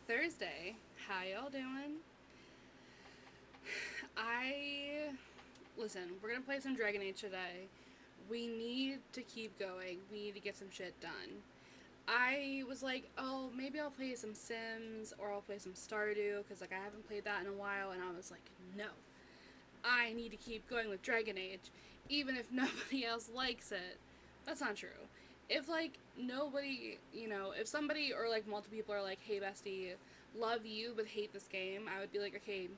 Thursday. How y'all doing? I listen, we're gonna play some Dragon Age today. We need to keep going. We need to get some shit done. I was like, oh, maybe I'll play some Sims or I'll play some Stardew because like I haven't played that in a while, and I was like, no, I need to keep going with Dragon Age, even if nobody else likes it. That's not true. If like nobody, if somebody or like multiple people are like, hey bestie, love you but hate this game, I would be like, okay,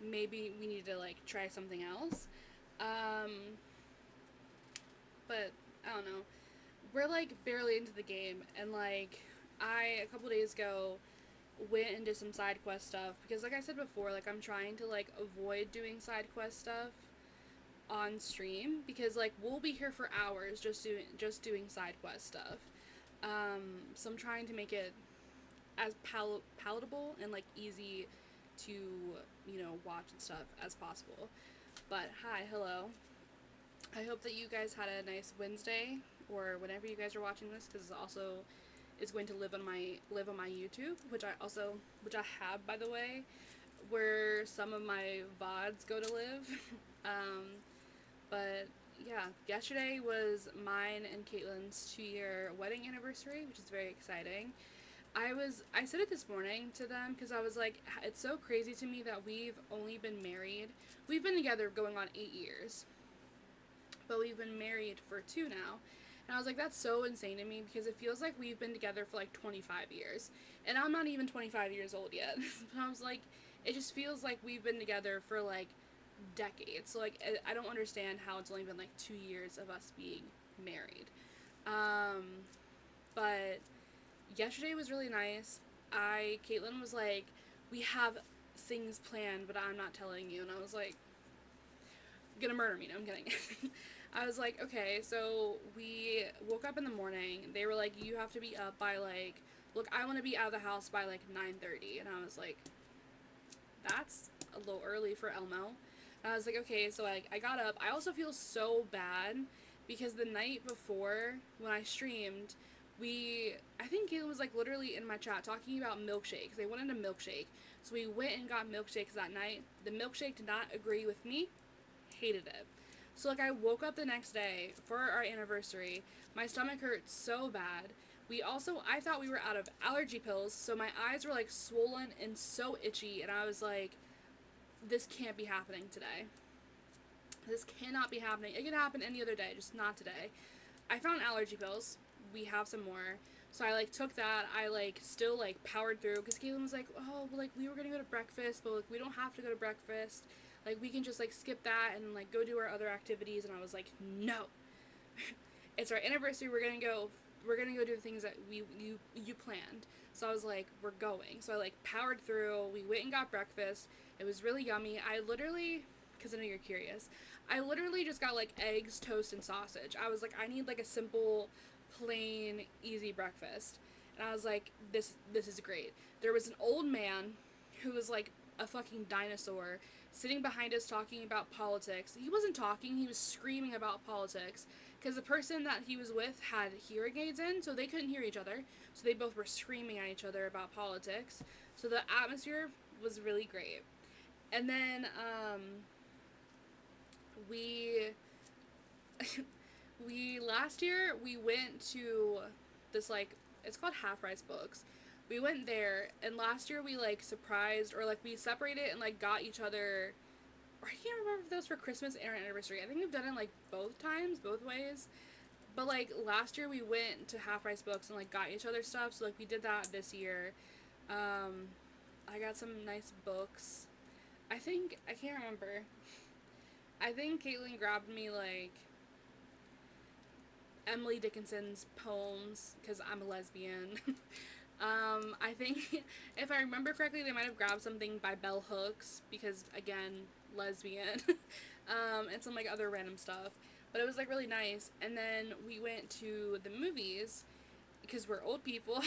maybe we need to like try something else. Um, but I don't know. We're like barely into the game, and like I a couple days ago went and did some side quest stuff because like I said before, like I'm trying to like avoid doing side quest stuff on stream because like we'll be here for hours just doing side quest stuff. So I'm trying to make it as palatable and like easy to watch and stuff as possible. But hi, hello. I hope that you guys had a nice Wednesday or whenever you guys are watching this, because also is going to live on my YouTube, which I have, by the way, where some of my VODs go to live. um, but yeah, yesterday was mine and Caitlin's 2-year wedding anniversary, which is very exciting. I said it this morning to them because I was like, it's so crazy to me that we've only been married. We've been together going on 8 years, but we've been married for 2 now. And I was like, that's so insane to me because it feels like we've been together for like 25 years. And I'm not even 25 years old yet. But I was like, it just feels like we've been together for like decades. So like I don't understand how it's only been like 2 years of us being married. Um, but yesterday was really nice. Caitlin was like, we have things planned, but I'm not telling you. And I was like, gonna murder me. No, I'm kidding. I was like, okay, so we woke up in the morning. They were like, you have to be up by like, look, I want to be out of the house by like 9:30, and I was like, that's a little early for Elmo. And I was like, okay, so I got up. I also feel so bad because the night before when I streamed, I think Caitlin was like literally in my chat talking about milkshakes. They wanted a milkshake. So we went and got milkshakes that night. The milkshake did not agree with me. Hated it. So like I woke up the next day for our anniversary. My stomach hurt so bad. I thought we were out of allergy pills, so my eyes were like swollen and so itchy, and I was like, this can't be happening today. This cannot be happening. It could happen any other day, just not today. I found allergy pills. We have some more. So I like took that. I like still like powered through because Caitlin was like, oh, well, like we were gonna go to breakfast, but like we don't have to go to breakfast. Like we can just like skip that and like go do our other activities. And I was like, no, it's our anniversary. We're gonna go do the things that you planned. So I was like, we're going. So I like powered through. We went and got breakfast. It was really yummy. Because I know you're curious, I literally just got like eggs, toast, and sausage. I was like, I need like a simple, plain, easy breakfast. And I was like, this is great. There was an old man who was like a fucking dinosaur sitting behind us talking about politics. He wasn't talking, he was screaming about politics because the person that he was with had hearing aids in, so they couldn't hear each other. So they both were screaming at each other about politics. So the atmosphere was really great. And then we we last year we went to this like, it's called Half Price Books. We went there, and last year we like surprised, or like we separated and like got each other, or I can't remember if that was for Christmas or anniversary. I think we've done it like both times, both ways. But like last year we went to Half Price Books and like got each other stuff, so like we did that this year. um I got some nice books. I can't remember. I think Caitlin grabbed me like Emily Dickinson's poems because I'm a lesbian. I think if I remember correctly, they might have grabbed something by Bell Hooks because, again, lesbian. And some like other random stuff. But it was like really nice. And then we went to the movies because we're old people.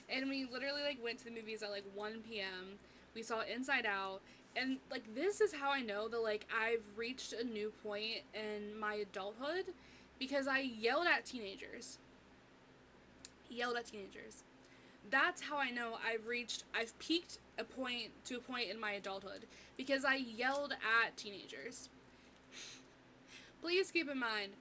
And we literally like went to the movies at like 1 p.m. We saw Inside Out. And like this is how I know that like I've reached a new point in my adulthood because I yelled at teenagers. That's how I know I've peaked a point in my adulthood, because I yelled at teenagers. Please keep in mind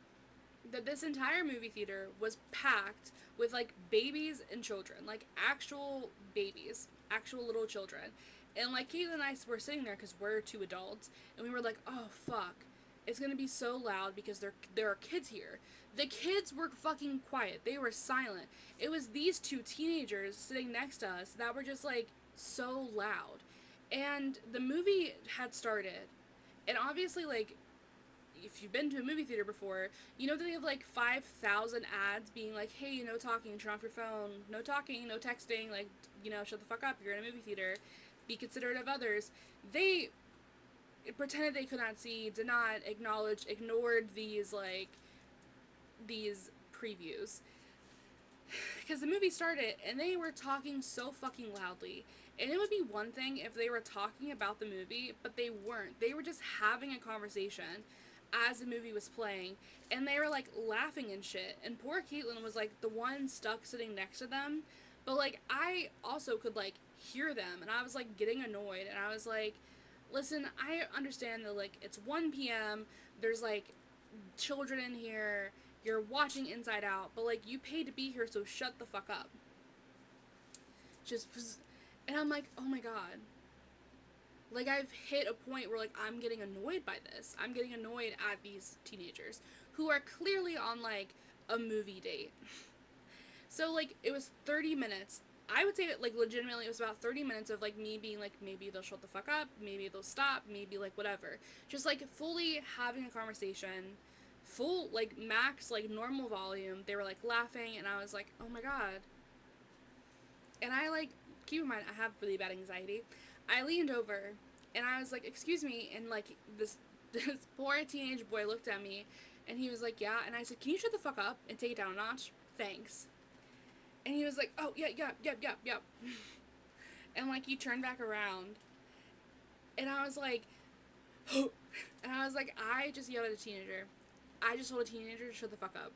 that this entire movie theater was packed with like babies and children, like actual babies, actual little children. And like Caitlin and I were sitting there because we're two adults, and we were like, oh fuck, it's gonna be so loud because there are kids here. The kids were fucking quiet. They were silent. It was these two teenagers sitting next to us that were just like so loud. And the movie had started. And obviously, like, if you've been to a movie theater before, you know that they have like 5,000 ads being like, hey, no talking, turn off your phone, no talking, no texting, like, shut the fuck up, you're in a movie theater, be considerate of others. They pretended they could not see, did not acknowledge, ignored these previews. Because the movie started and they were talking so fucking loudly. And it would be one thing if they were talking about the movie, but they weren't. They were just having a conversation as the movie was playing, and they were like laughing and shit. And poor Caitlin was like the one stuck sitting next to them, but like I also could like hear them, and I was like getting annoyed, and I was like, listen, I understand that like it's 1 p.m., there's like children in here, you're watching Inside Out, but like you paid to be here, so shut the fuck up. Just, and I'm like, oh my god. Like, I've hit a point where, like, I'm getting annoyed by this. I'm getting annoyed at these teenagers who are clearly on, like, a movie date. So, like, it was 30 minutes. I would say that, like, legitimately, it was about 30 minutes of, like, me being like, maybe they'll shut the fuck up, maybe they'll stop, maybe, like, whatever. Just, like, fully having a conversation, full, like, max, like, normal volume. They were, like, laughing, and I was like, oh my god. And I, like, keep in mind, I have really bad anxiety. I leaned over, and I was like, excuse me, and, like, this poor teenage boy looked at me, and he was like, yeah, and I said, can you shut the fuck up and take it down a notch? Thanks. And he was like, oh, yeah. And, like, he turned back around, and I was like, and I was like, I just yelled at a teenager. I just told a teenager to shut the fuck up.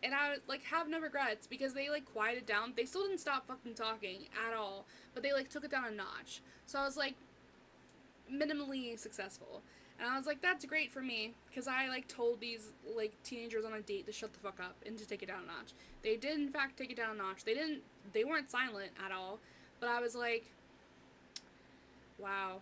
And I, like, have no regrets, because they, like, quieted down. They still didn't stop fucking talking at all, but they, like, took it down a notch. So I was, like, minimally successful. And I was like, that's great for me, because I, like, told these, like, teenagers on a date to shut the fuck up and to take it down a notch. They did, in fact, take it down a notch. They weren't silent at all, but I was like, wow.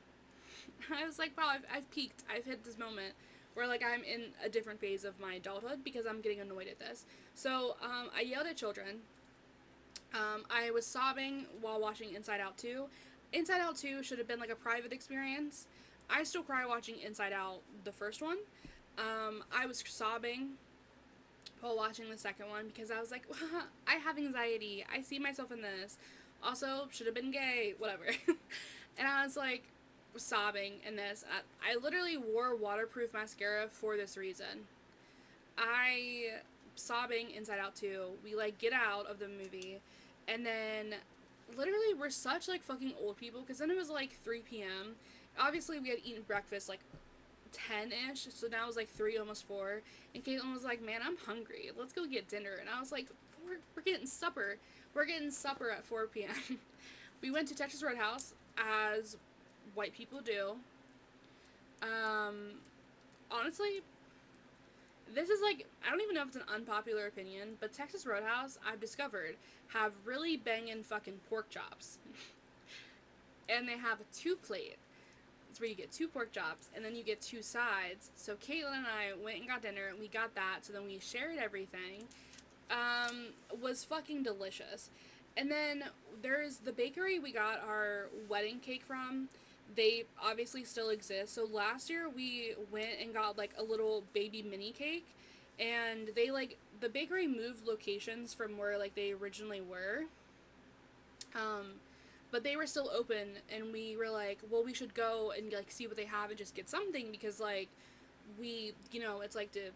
I was like, wow, I've peaked. I've hit this moment where, like, I'm in a different phase of my adulthood because I'm getting annoyed at this. So, I yelled at children. I was sobbing while watching Inside Out 2. Inside Out 2 should have been, like, a private experience. I still cry watching Inside Out, the first one. I was sobbing while watching the second one because I was like, I have anxiety. I see myself in this. Also, should have been gay, whatever. And I was like, sobbing in this. I literally wore waterproof mascara for this reason. I sobbing Inside Out 2. We like get out of the movie, and then literally we're such like fucking old people, because then it was like 3 p.m. Obviously we had eaten breakfast like 10-ish, so now it was like 3, almost 4, and Caitlin was like, man, I'm hungry, let's go get dinner. And I was like, we're getting supper. We're getting supper at 4 p.m. We went to Texas Roadhouse, as white people do. Honestly, this is like, I don't even know if it's an unpopular opinion, but Texas Roadhouse, I've discovered, have really banging fucking pork chops. And they have a 2-plate. It's where you get 2 pork chops, and then you get 2 sides. So Caitlin and I went and got dinner, and we got that, so then we shared everything. Was fucking delicious. And then there's the bakery we got our wedding cake from. They obviously still exist. So last year we went and got like a little baby mini cake, and they like, the bakery moved locations from where like they originally were. But they were still open, and we were like, well, we should go and like see what they have and just get something, because like we, it's like to,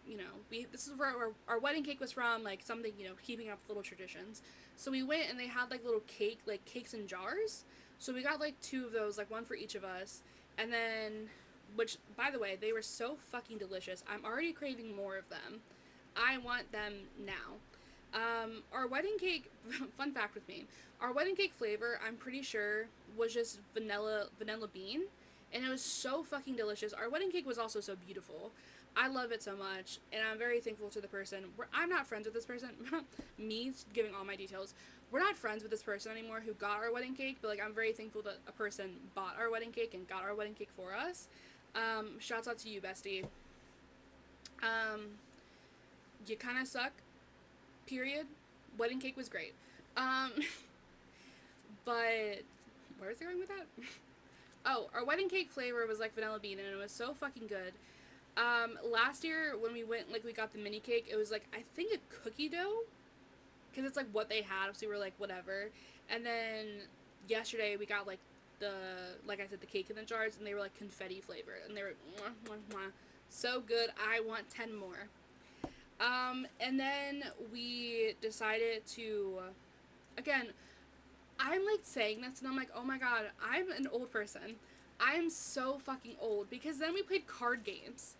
this is where our wedding cake was from, like something, keeping up with little traditions. So we went, and they had like little cakes in jars. So we got like 2 of those, like 1 for each of us. And then, which, by the way, they were so fucking delicious. I'm already craving more of them. I want them now. Our wedding cake, fun fact with me, our wedding cake flavor, I'm pretty sure, was just vanilla bean, and it was so fucking delicious. Our wedding cake was also so beautiful. I love it so much, and I'm very thankful to the person. I'm not friends with this person. Me giving all my details. We're not friends with this person anymore who got our wedding cake, but like I'm very thankful that a person bought our wedding cake and got our wedding cake for us. Shouts out to you, bestie. Um, you kind of suck. Period. Wedding cake was great. Um, but where was I going with that? Oh, our wedding cake flavor was like vanilla bean, and it was so fucking good. Last year when we went, like we got the mini cake, it was like I think a cookie dough, because it's like what they had, so we were like whatever. And then yesterday we got like like I said, the cake in the jars, and they were like confetti flavored, and they were mwah, mwah, mwah. So good. I want 10 more. And then we decided to, again, I'm like saying this and I'm like, oh my god, I'm an old person. I'm so fucking old, because then we played card games.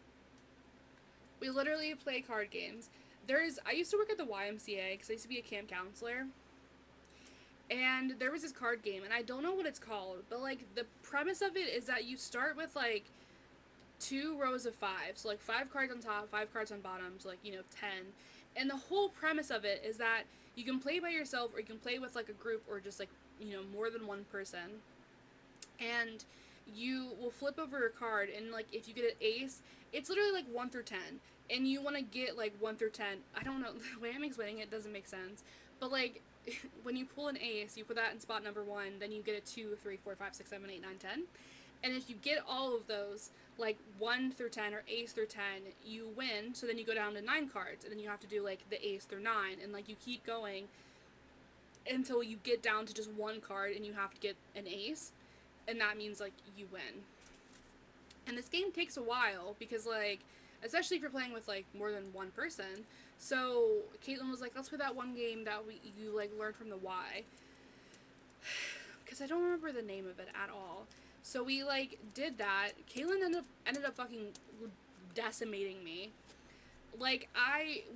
We literally play card games. I used to work at the YMCA because I used to be a camp counselor. And there was this card game, and I don't know what it's called, but like the premise of it is that you start with like 2 rows of 5, so like 5 cards on top, 5 cards on bottom, so like 10. And the whole premise of it is that you can play by yourself, or you can play with like a group, or just like more than one person. And you will flip over a card, and like if you get an ace, it's literally like 1 through 10, and you want to get like 1 through 10. I don't know, the way I'm explaining it doesn't make sense, but like when you pull an ace, you put that in spot number 1, then you get a 2, 3, 4, 5, 6, 7, 8, 9, 10. And if you get all of those, like 1 through 10 or ace through 10, you win. So then you go down to 9 cards, and then you have to do like the ace through 9, and like you keep going until you get down to just 1 card, and you have to get an ace, and that means like you win. And this game takes a while because like, especially if you're playing with like more than one person. So Caitlin was like, let's play that one game that you like learned from the Y, because I don't remember the name of it at all. So we like did that. Caitlin ended up fucking decimating me. Like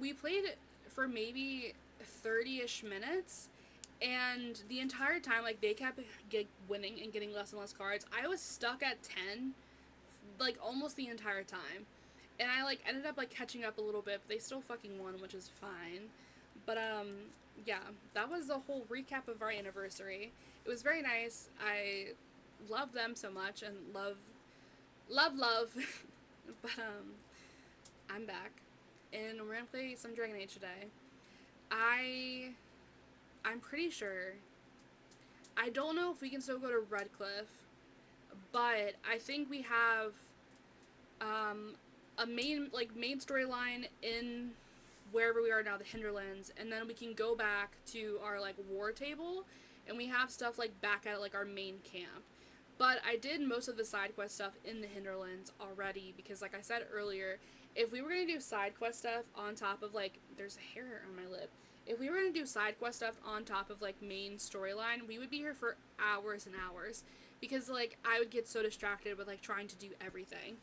we played for maybe 30-ish minutes, and the entire time like they kept winning and getting less and less cards. I was stuck at 10 like almost the entire time. And I like ended up like catching up a little bit, but they still fucking won, which is fine. But yeah, that was the whole recap of our anniversary. It was very nice. I love them so much, and love but I'm back, and we're gonna play some Dragon Age today. I'm pretty sure, I don't know if we can still go to Redcliffe, but I think we have a main storyline in wherever we are now, the Hinterlands, and then we can go back to our like war table, and we have stuff like back at like our main camp. But I did most of the side quest stuff in the Hinterlands already, because like I said earlier, if we were going to do side quest stuff on top of like, there's a hair on my lip, if we were going to do side quest stuff on top of like main storyline, we would be here for hours and hours, because like I would get so distracted with like trying to do everything,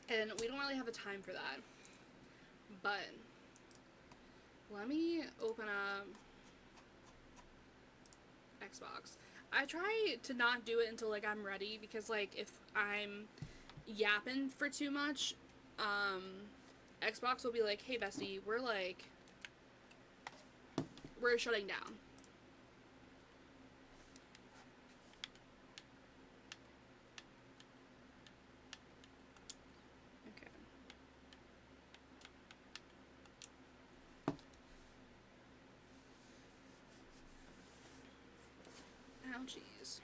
and we don't really have the time for that. But let me open up Xbox. I try to not do it until like I'm ready, because like if I'm yapping for too much, Xbox will be like, hey bestie, we're shutting down. Okay. Oh jeez.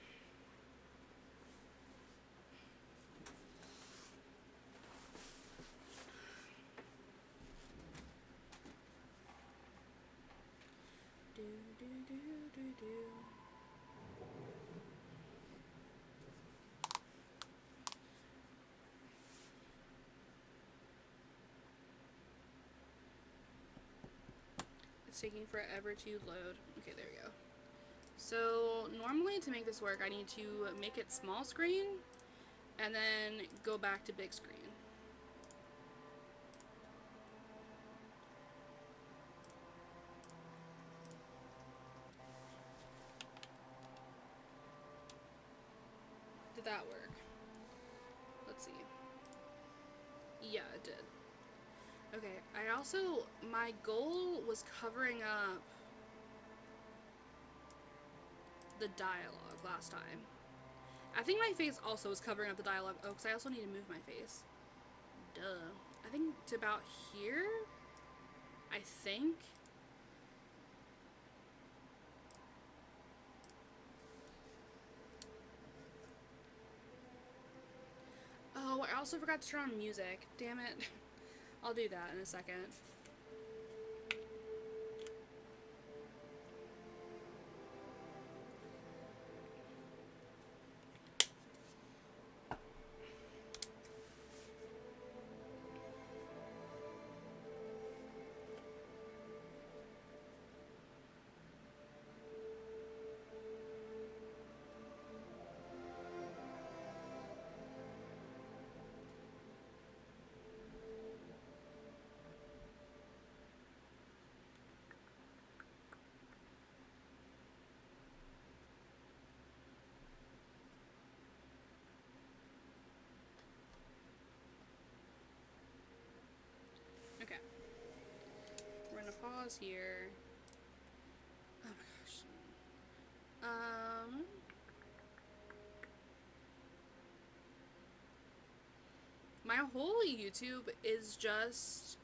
Do do do do do. It's taking forever to load. Okay, there we go. So normally to make this work, I need to make it small screen and then go back to big screen. that work? Let's see. Yeah, it did. Okay, I also, my goal was covering up the dialogue last time. I think my face also was covering up the dialogue. Oh, because I also need to move my face. Duh. I think it's about here? I think. Oh, I also forgot to turn on music. Damn it. I'll do that in a second. Okay. We're gonna pause here. Oh my gosh. My whole YouTube is just,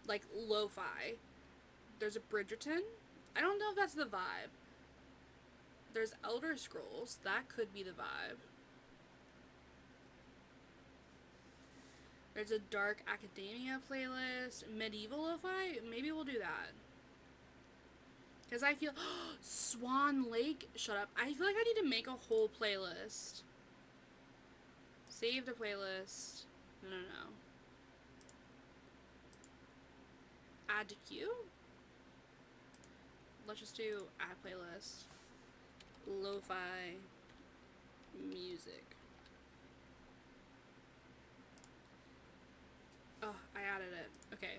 like, lo-fi. There's a Bridgerton. I don't know if that's the vibe. There's Elder Scrolls. That could be the vibe. There's a Dark Academia playlist. Medieval lo-fi? Maybe we'll do that. Because I feel... Swan Lake? Shut up. I feel like I need to make a whole playlist. Save the playlist. No. Add to queue? Let's just do add playlist. Lo-fi music. Oh, I added it. Okay.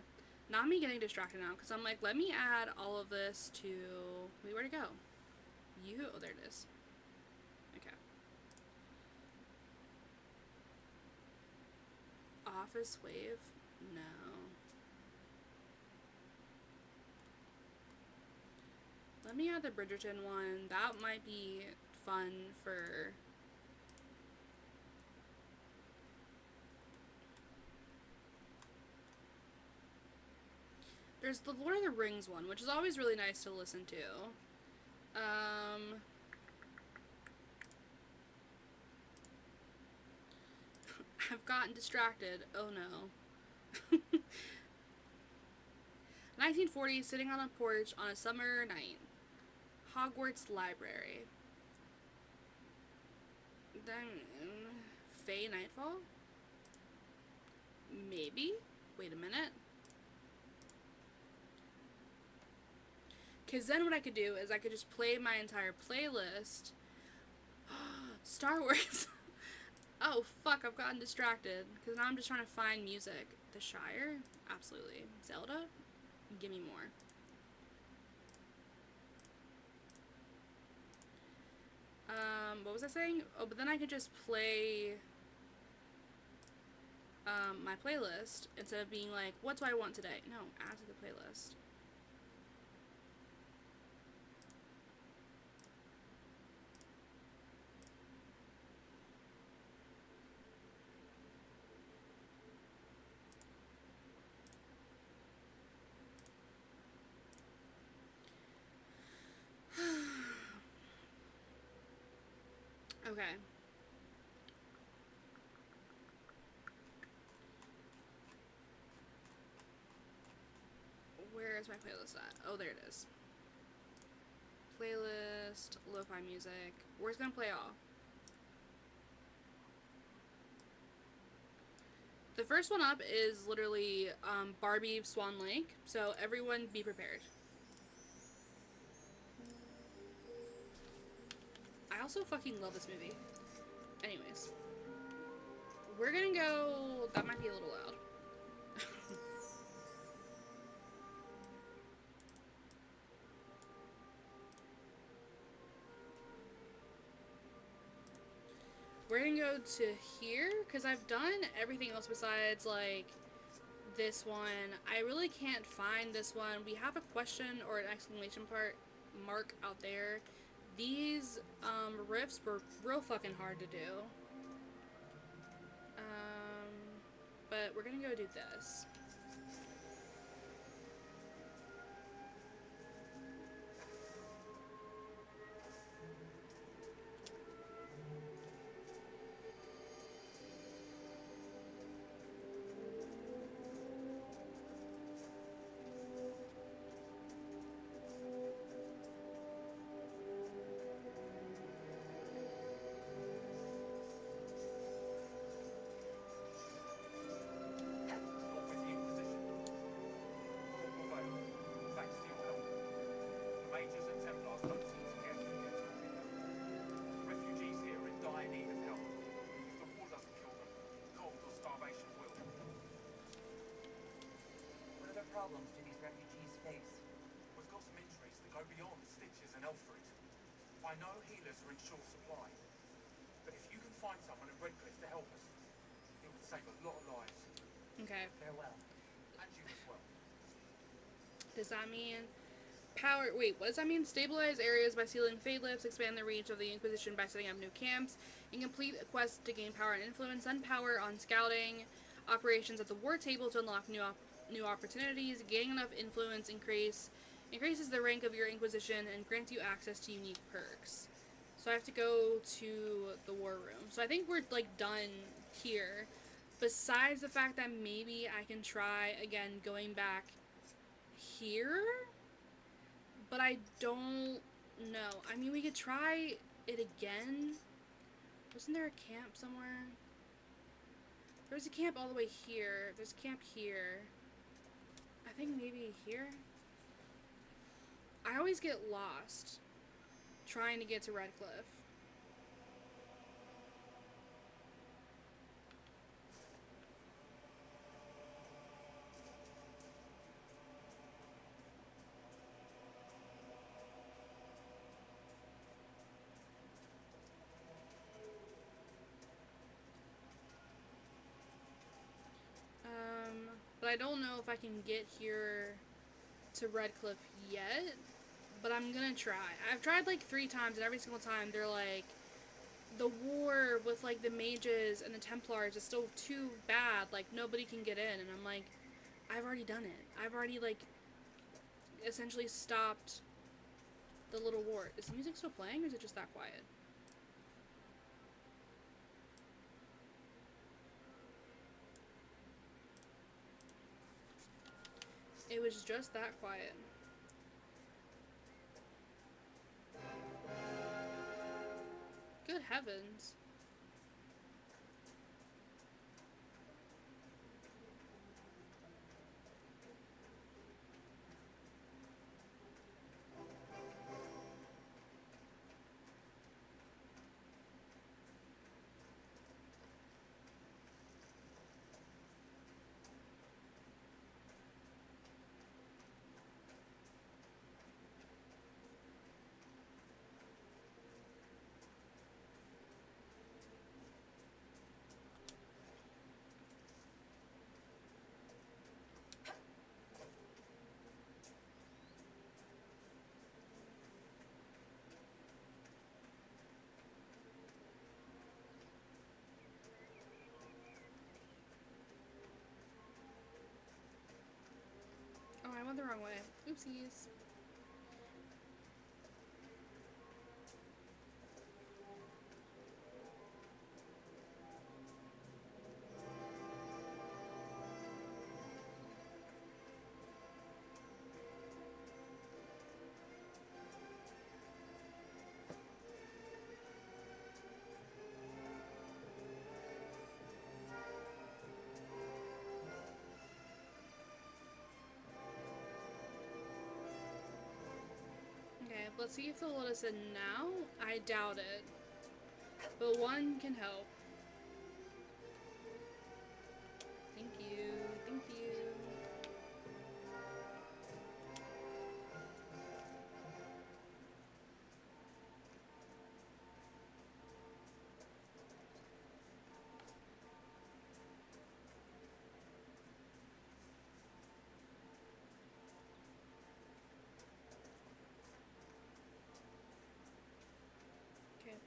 Not me getting distracted now, because I'm like, let me add all of this to... Wait, where'd it go? Oh, there it is. Okay. Office Wave? No. Let me add the Bridgerton one. That might be fun for... There's the Lord of the Rings one, which is always really nice to listen to. I've gotten distracted. Oh no. 1940, sitting on a porch on a summer night. Hogwarts Library. Then, Fae Nightfall? Maybe? Wait a minute. Because then what I could do is I could just play my entire playlist. Star Wars. Oh, fuck, I've gotten distracted. Because now I'm just trying to find music. The Shire? Absolutely. Zelda? Give me more. What was I saying? Oh, but then I could just play my playlist instead of being like, what do I want today? No, add to the playlist. Okay. Where is my playlist at? Oh, there it is. Playlist, lo-fi music. Where's gonna play all? The first one up is literally Barbie Swan Lake, so everyone be prepared. I also fucking love this movie. Anyways. We're gonna go... That might be a little loud. We're gonna go to here, because I've done everything else besides, like, this one. I really can't find this one. We have a question or an exclamation mark out there. These, riffs were real fucking hard to do. But we're gonna go do this. Problems do these refugees face? We've got some injuries that go beyond stitches and elf fruit. I know healers are in short supply, but if you can find someone in Redcliffe to help us, it would save a lot of lives. Okay. Farewell. And you as well. Does that mean power? Wait, what does that mean? Stabilize areas by sealing fade lifts, expand the reach of the Inquisition by setting up new camps, and complete a quest to gain power and influence. Send power on scouting operations at the war table to unlock new opportunities. Gaining enough influence increases the rank of your Inquisition and grants you access to unique perks. So I have to go to the war room. So I think we're like done here. Besides the fact that maybe I can try again going back here, but I don't know. I mean, we could try it again. Wasn't there a camp somewhere? There's a camp all the way here. There's a camp here. I think maybe here? I always get lost trying to get to Redcliffe. But I don't know if I can get here to Redcliffe yet, but I'm gonna try. I've tried like 3 times, and every single time they're like, the war with like the mages and the Templars is still too bad, like nobody can get in, and I'm like, I've already done it. I've already like essentially stopped the little war. Is the music still playing, or is it just that quiet? It was just that quiet. Good heavens. Oh, I went the wrong way. Oopsies. Okay, let's see if they'll let us in now. I doubt it. But one can help. Thank you. Thank you.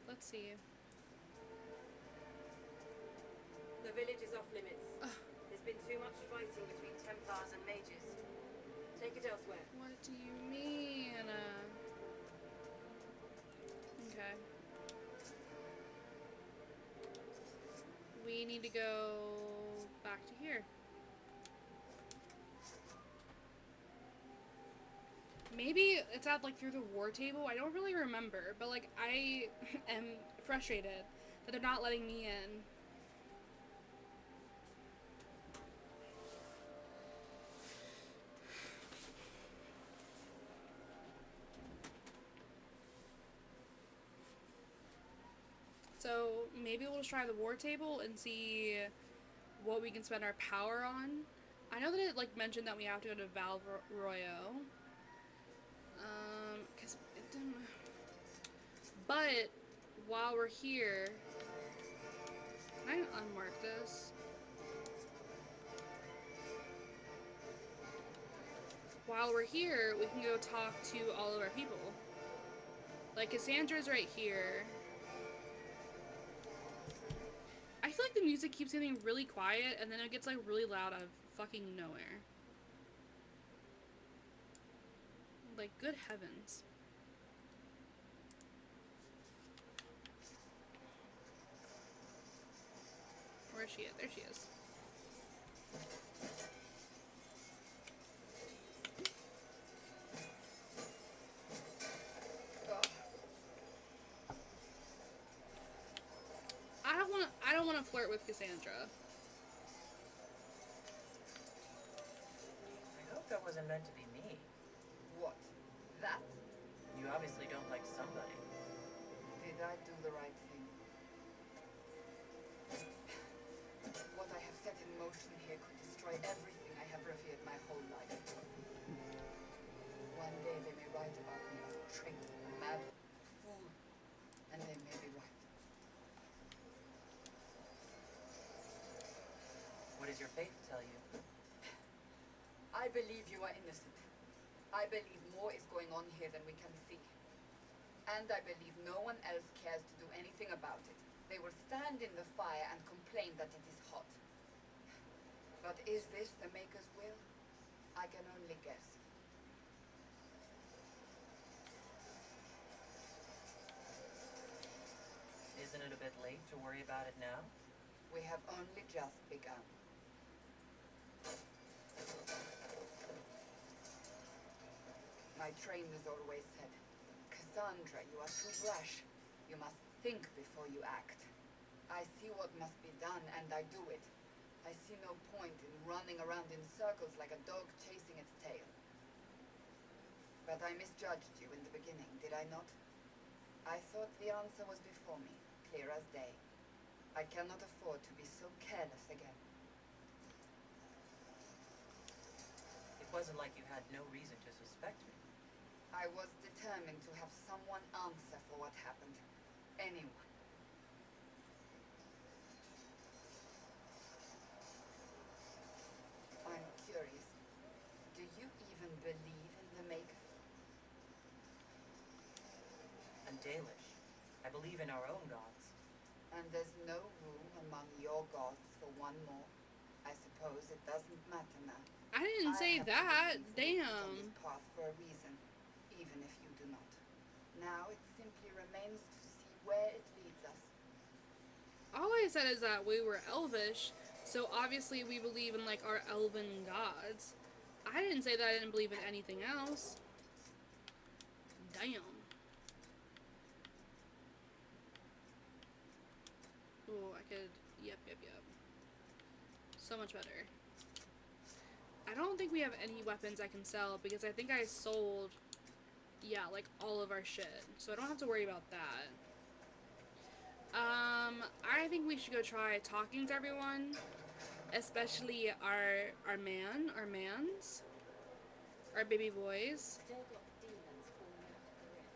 Let's see. The village is off limits. Ugh. There's been too much fighting between Templars and mages. Take it elsewhere. What do you mean? Okay. We need to go back to here. Maybe it's out like through the war table. I don't really remember, but like I am frustrated that they're not letting me in. So maybe we'll just try the war table and see what we can spend our power on. I know that it like mentioned that we have to go to Valroyo. Cause it didn't. But while we're here, can I unmark this? While we're here, we can go talk to all of our people. Like Cassandra's right here. I feel like the music keeps getting really quiet and then it gets like really loud out of fucking nowhere. Like, good heavens. Where is she at? There she is. I don't wanna flirt with Cassandra. I hope that wasn't meant to be me. What? That? You obviously don't like somebody. Did I do the right thing? What I have set in motion here could destroy everything I have revered my whole life. One day they may write about me as a traitor, a mad fool, and they may be right. What does your faith tell you? I believe you are innocent. I believe more is going on here than we can see. And I believe no one else cares to do anything about it. They will stand in the fire and complain that it is hot. But is this the Maker's will? I can only guess. Isn't it a bit late to worry about it now? We have only just begun. My trainers always said, Cassandra, you are too brash. You must think before you act. I see what must be done, and I do it. I see no point in running around in circles like a dog chasing its tail. But I misjudged you in the beginning, did I not? I thought the answer was before me, clear as day. I cannot afford to be so careless again. It wasn't like you had no reason to suspect me. I was determined to have someone answer for what happened. Anyone. I'm curious. Do you even believe in the Maker? And Dalish. I believe in our own gods. And there's no room among your gods for one more? I suppose it doesn't matter now. I didn't say have to that. believe we put on Damn. this path for a reason, even if you do not. Now it simply remains to see where it leads us. All I said is that we were elvish, so obviously we believe in like our elven gods. I didn't say that I didn't believe in anything else. Damn. Oh, I could. Yep. So much better. I don't think we have any weapons I can sell because I think I sold, yeah, like all of our shit. So I don't have to worry about that. I think we should go try talking to everyone, especially our mans, our baby boys. Still got demons falling out of the rings.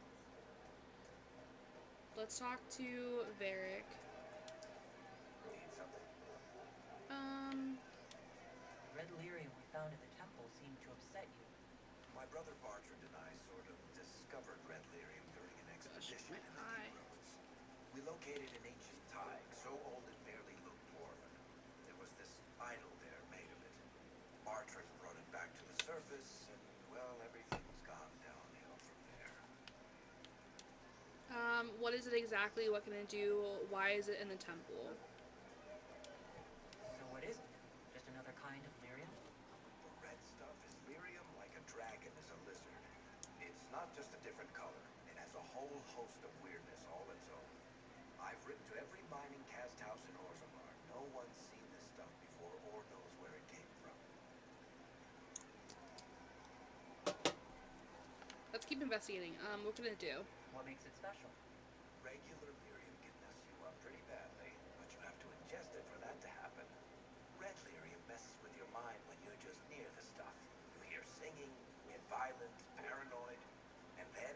Let's talk to Varric. Need something? The red lyrium we found in the temple seemed to upset you. My brother Bartrand and I sort of discovered red lyrium during an expedition my in the eye. Deep Roads. located in ancient Tyg, so old it barely looked dwarven. There was this idol there made of it. Bartrand brought it back to the surface, and, well, everything's gone downhill from there. What is it exactly? What can it do? Why is it in the temple? So what is it? Just another kind of lyrium? The red stuff is lyrium like a dragon is a lizard. It's not just a different color. It has a whole host of weirdness all its own. I've written to every mining cast house in Orzammar. No one's seen this stuff before or knows where it came from. Let's keep investigating. What can it do? What makes it special? Regular lyrium can mess you up pretty badly, but you have to ingest it for that to happen. Red lyrium messes with your mind when you're just near the stuff. You hear singing, get violent, paranoid, and then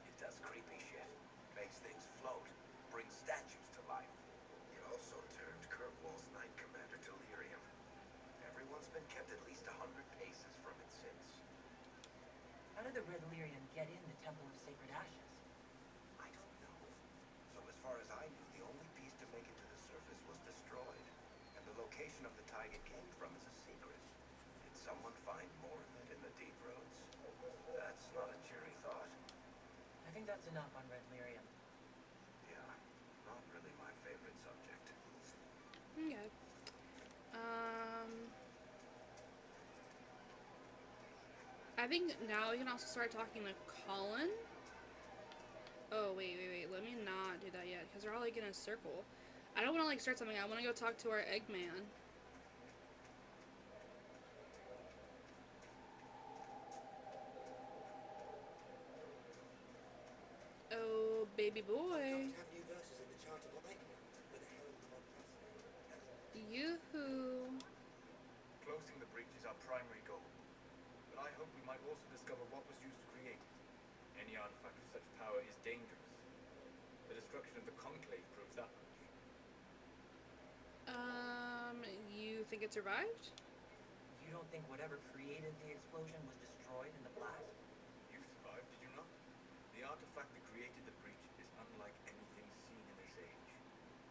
it does creepy shit. Makes things float, brings statues to life. It also turned Kirkwall's Knight Commander to lyrium. Everyone's been kept at least 100 paces from it since. How did the red lyrium get in the Temple of Sacred Ashes? I don't know. So as far as I knew, the only piece to make it to the surface was destroyed. And the location of the tide it came from is a secret. Did someone find more of it in the deep roads? That's not a cheery thought. I think that's enough on red lyrium. Yeah, not really my favorite subject. Okay. I think now we can also start talking to Colin. Oh, wait. Let me not do that yet, because they're all, like, in a circle. I don't want to, like, start something. I want to go talk to our Eggman. Oh, baby boy. Have new verses in the Chart of Light now, with a Herald of Unprecedented. Yoo-hoo. Closing the breach is our primary goal. But I hope we might also discover what was used to create it. Any artifact of such power is dangerous. The destruction of the Conclave proves that much. You think it survived? You don't think whatever created the explosion was destroyed in the blast? You survived, did you not? The artifact that created the breach is unlike anything seen in this age.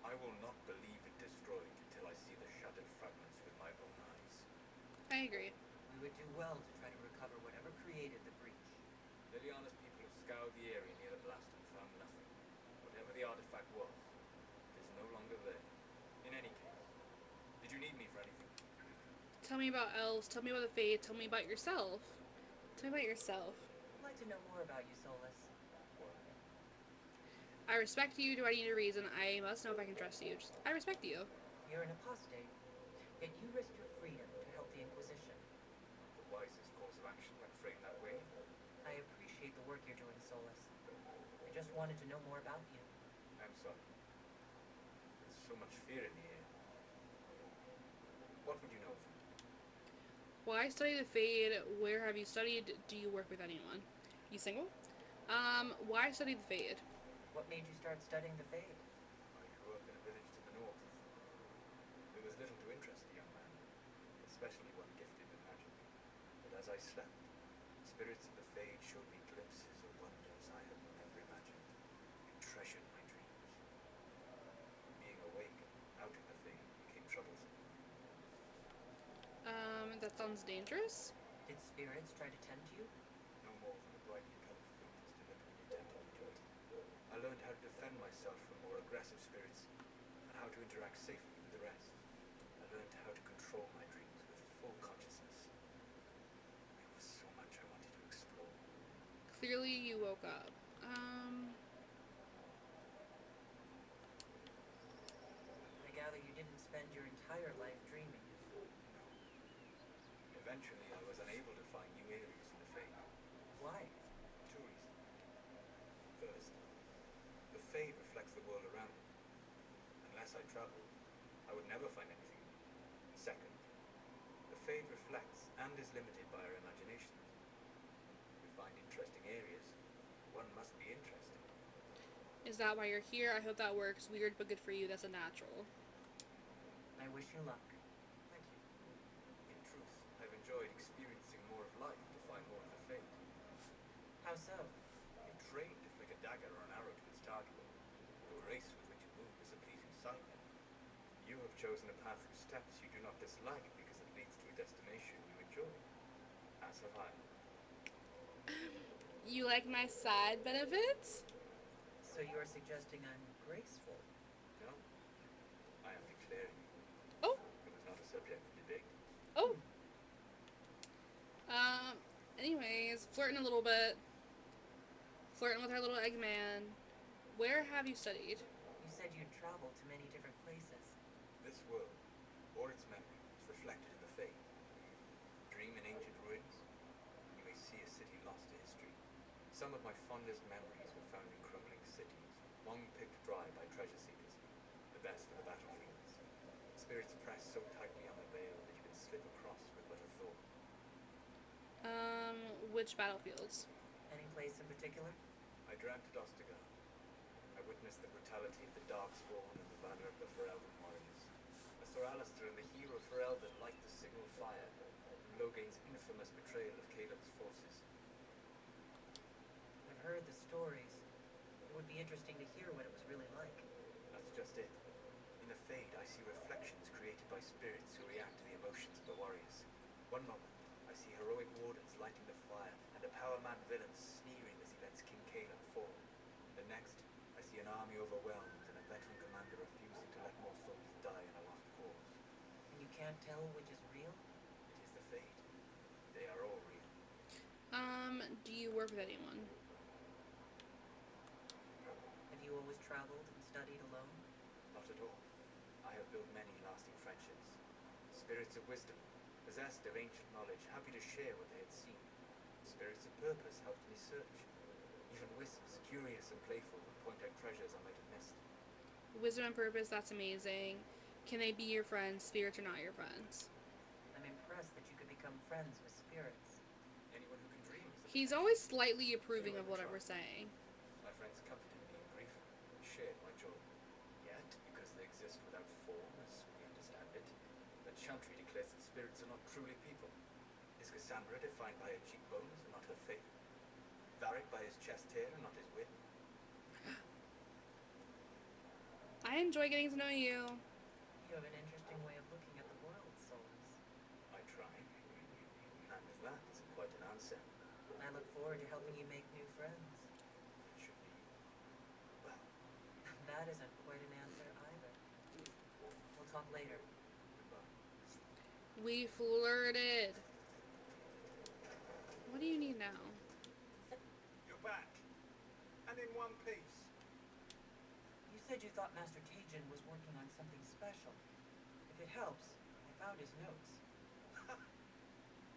I will not believe it destroyed until I see the shattered fragments with my own eyes. I agree. We would do well to try to recover whatever created the breach. Liliana's people have scoured the area near the blast and found nothing. Whatever the artifact was, it is no longer there. In any case, did you need me for anything? Tell me about elves. Tell me about the Fade. Tell me about yourself. Tell me about yourself. I'd like to know more about you, Solas. I respect you. Do I need a reason? I must know if I can trust you. I respect you. You're an apostate, yet you risked your freedom to help the Inquisition. The wisest course of action when framed that way. I appreciate the work you're doing, Solas. I just wanted to know more about you. I'm sorry. There's so much fear in the air. What would you know of me? Why study the Fade? Where have you studied? Do you work with anyone? You single? Why study the Fade? What made you start studying the Fade? I grew up in a village to the north. There was little to interest a young man, especially one gifted with magic. But as I slept, spirits of the Fade showed me glimpses of wonders I had never imagined, and treasured my dreams. Being awake out of the Fade became troublesome. That sounds dangerous. Did spirits try to tempt you? No more than a brightly colored fruit is deliberately tempting me to it. I learned how to defend myself from more aggressive spirits, and how to interact safely with the rest. I learned how to control my dreams with full consciousness. There was so much I wanted to explore. Clearly you woke up. I gather you didn't spend your entire life dreaming. Eventually, I was unable to find new areas in the Fade. Why? Two reasons. First, the Fade reflects the world around me. Unless I travel, I would never find anything new. Second, the Fade reflects and is limited by our imaginations. To find interesting areas, one must be interested. Is that why you're here? I hope that works. Weird but good for you. That's a natural. I wish you luck. Thank you. In truth, I've enjoyed experiencing more of life to find more of the Fade. How so? You're trained to flick a dagger or an arrow to its target. The grace with which it to have chosen a path whose steps you do not dislike because it leads to a destination you enjoy. As have I. You like my side benefits? So you are suggesting I'm graceful? No, I am declaring Oh, it was not a subject for debate. oh. Anyways, flirting a little bit. Flirting with our little Eggman. Where have you studied? You said you'd traveled to many different places. This world, or its memory, is reflected in the fate. Dream in ancient ruins, you may see a city lost to history. Some of my fondest memories were found in crumbling cities, long picked dry by treasure seekers. The best of the battlefields. Spirits press so tightly on the veil that you can slip across with but a thought. Which battlefields? Any place in particular? I dreamt at Ostagar. I witnessed the brutality of the Darkspawn and the valor of the Ferelden warriors. The Sir Alistair and the hero Ferelden light the signal fire, and Logain's infamous betrayal of Caleb's forces. I've heard the stories. It would be interesting to hear what it was really like. That's just it. In the Fade, I see reflections created by spirits who react to the emotions of the warriors. One moment, I see heroic wardens lighting the fire, and a power-mad villain sneering as he lets King Caleb fall. The next, I see an army overwhelmed, and a veteran commander refusing to let more souls die in a lost cause. And you can't tell which is real? It is the Fade. They are all real. Do you work with anyone? Have you always traveled and studied alone? Not at all. I have built many lasting friendships. Spirits of wisdom, possessed of ancient knowledge, happy to share what they had seen. Spirits of purpose helped me search. Even wisps, curious and playful, would point out treasures I might have missed. Wisdom and purpose, that's amazing. Can they be your friends? Spirits are not your friends. I'm impressed that you could become friends with spirits. Anyone who can dream is the He's potential. always slightly approving of whatever we're saying. My friends comforted me in grief, shared my joy. Yet, because they exist without form, as we understand it, the Chantry declares that spirits are not truly people. Is Cassandra defined by her cheekbones and not her faith? Varric by his chest hair and not his wit? I enjoy getting to know you. You have an interesting way of looking at the world, Solas. I try. And if that isn't quite an answer, I look forward to helping you make new friends. it should be, well, That isn't quite an answer either. We'll talk later. goodbye. We flirted. What do you need now? You're back. And in one piece. You said you thought Master Tajin was working on something special. If it helps, I found his notes.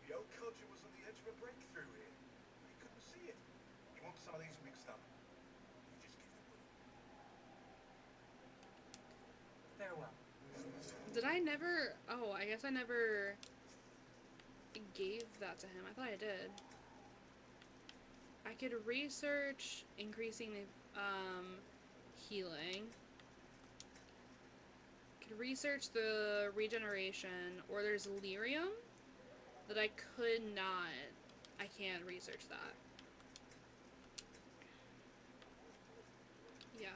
The old codger was on the edge of a breakthrough here. But he couldn't see it. You want some of these mixed up? You just give the word. Farewell. Did I never... Oh, I guess I never gave that to him. I thought I did. I could research increasing the healing. Could research the regeneration, or there's lyrium that I could not. I can't research that. Yeah.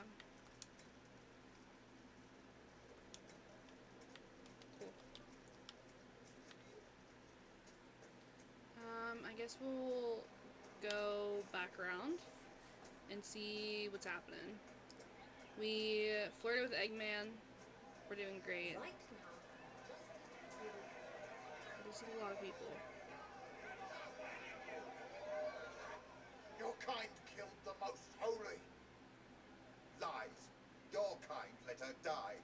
Cool. I guess we'll go back around and see what's happening. We flirted with Eggman. We're doing great. Right now, This is a lot of people. Your kind killed the most holy. Lies. Your kind let her die.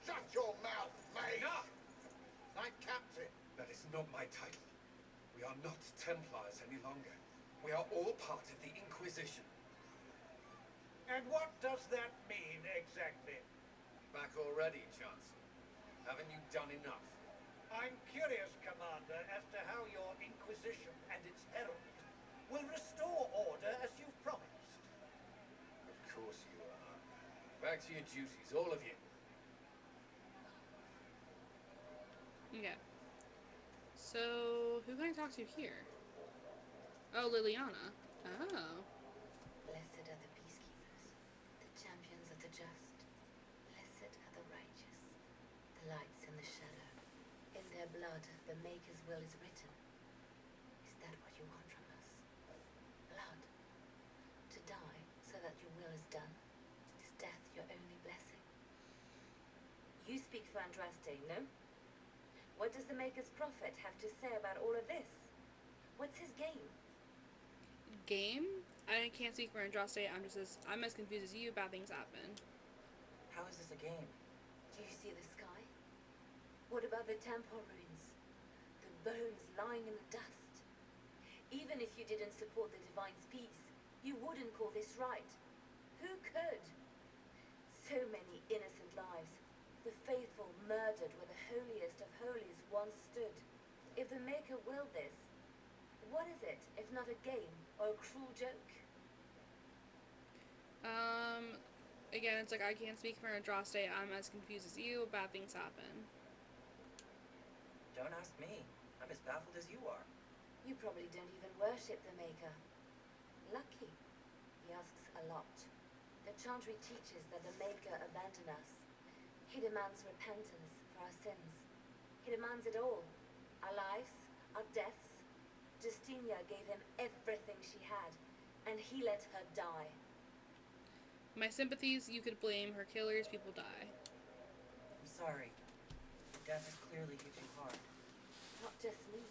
Shut your mouth, mate! Enough! Knight Captain. That is not my title. We are not Templars any longer. We are all part of the Inquisition. And what does that mean exactly? Back already, Chancellor. Haven't you done enough? I'm curious, Commander, as to how your Inquisition and its herald will restore order as you've promised. Of course you are. Back to your duties, all of you. Okay. So, who can I talk to here? Oh, Liliana. Oh. Blessed are the peacekeepers, the champions of the just. Blessed are the righteous, the lights in the shadow. In their blood, the Maker's will is written. Is that what you want from us? Blood? To die so that your will is done? Is death your only blessing? You speak for Andraste, no? What does the Maker's prophet have to say about all of this? What's his game? Game? I can't speak for Andraste. I'm as confused as you about things happen. How is this a game? Do you see the sky? What about the temple ruins? The bones lying in the dust? Even if you didn't support the Divine's peace, you wouldn't call this right. Who could? So many innocent lives. The faithful murdered where the holiest of holies once stood. If the Maker willed this, what is it if not a game or a cruel joke? Again, it's like I can't speak for Andraste. I'm as confused as you about things happen. Don't ask me. I'm as baffled as you are. You probably don't even worship the Maker. Lucky. He asks a lot. The Chantry teaches that the Maker abandoned us. He demands repentance for our sins. He demands it all. Our lives, our deaths. Justinia gave him everything she had, and he let her die. My sympathies, you could blame her killers, people die. I'm sorry. Death has clearly hit you hard. Not just me.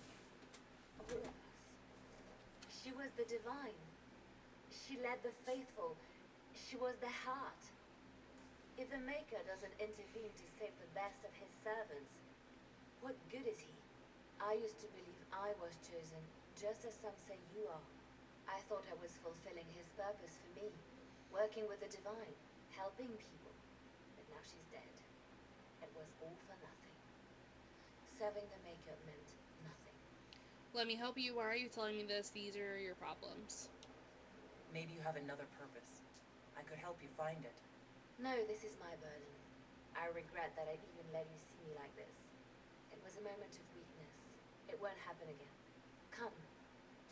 All of us. She was the Divine. She led the faithful. She was the heart. If the Maker doesn't intervene to save the best of his servants, what good is he? I used to believe I was chosen, just as some say you are. I thought I was fulfilling his purpose for me, working with the Divine, helping people. But now she's dead. It was all for nothing. Serving the Maker meant nothing. Let me help you. Why are you telling me this? These are your problems. Maybe you have another purpose. I could help you find it. No, this is my burden. I regret that I even let you see me like this. It was a moment of weakness. It won't happen again. Come.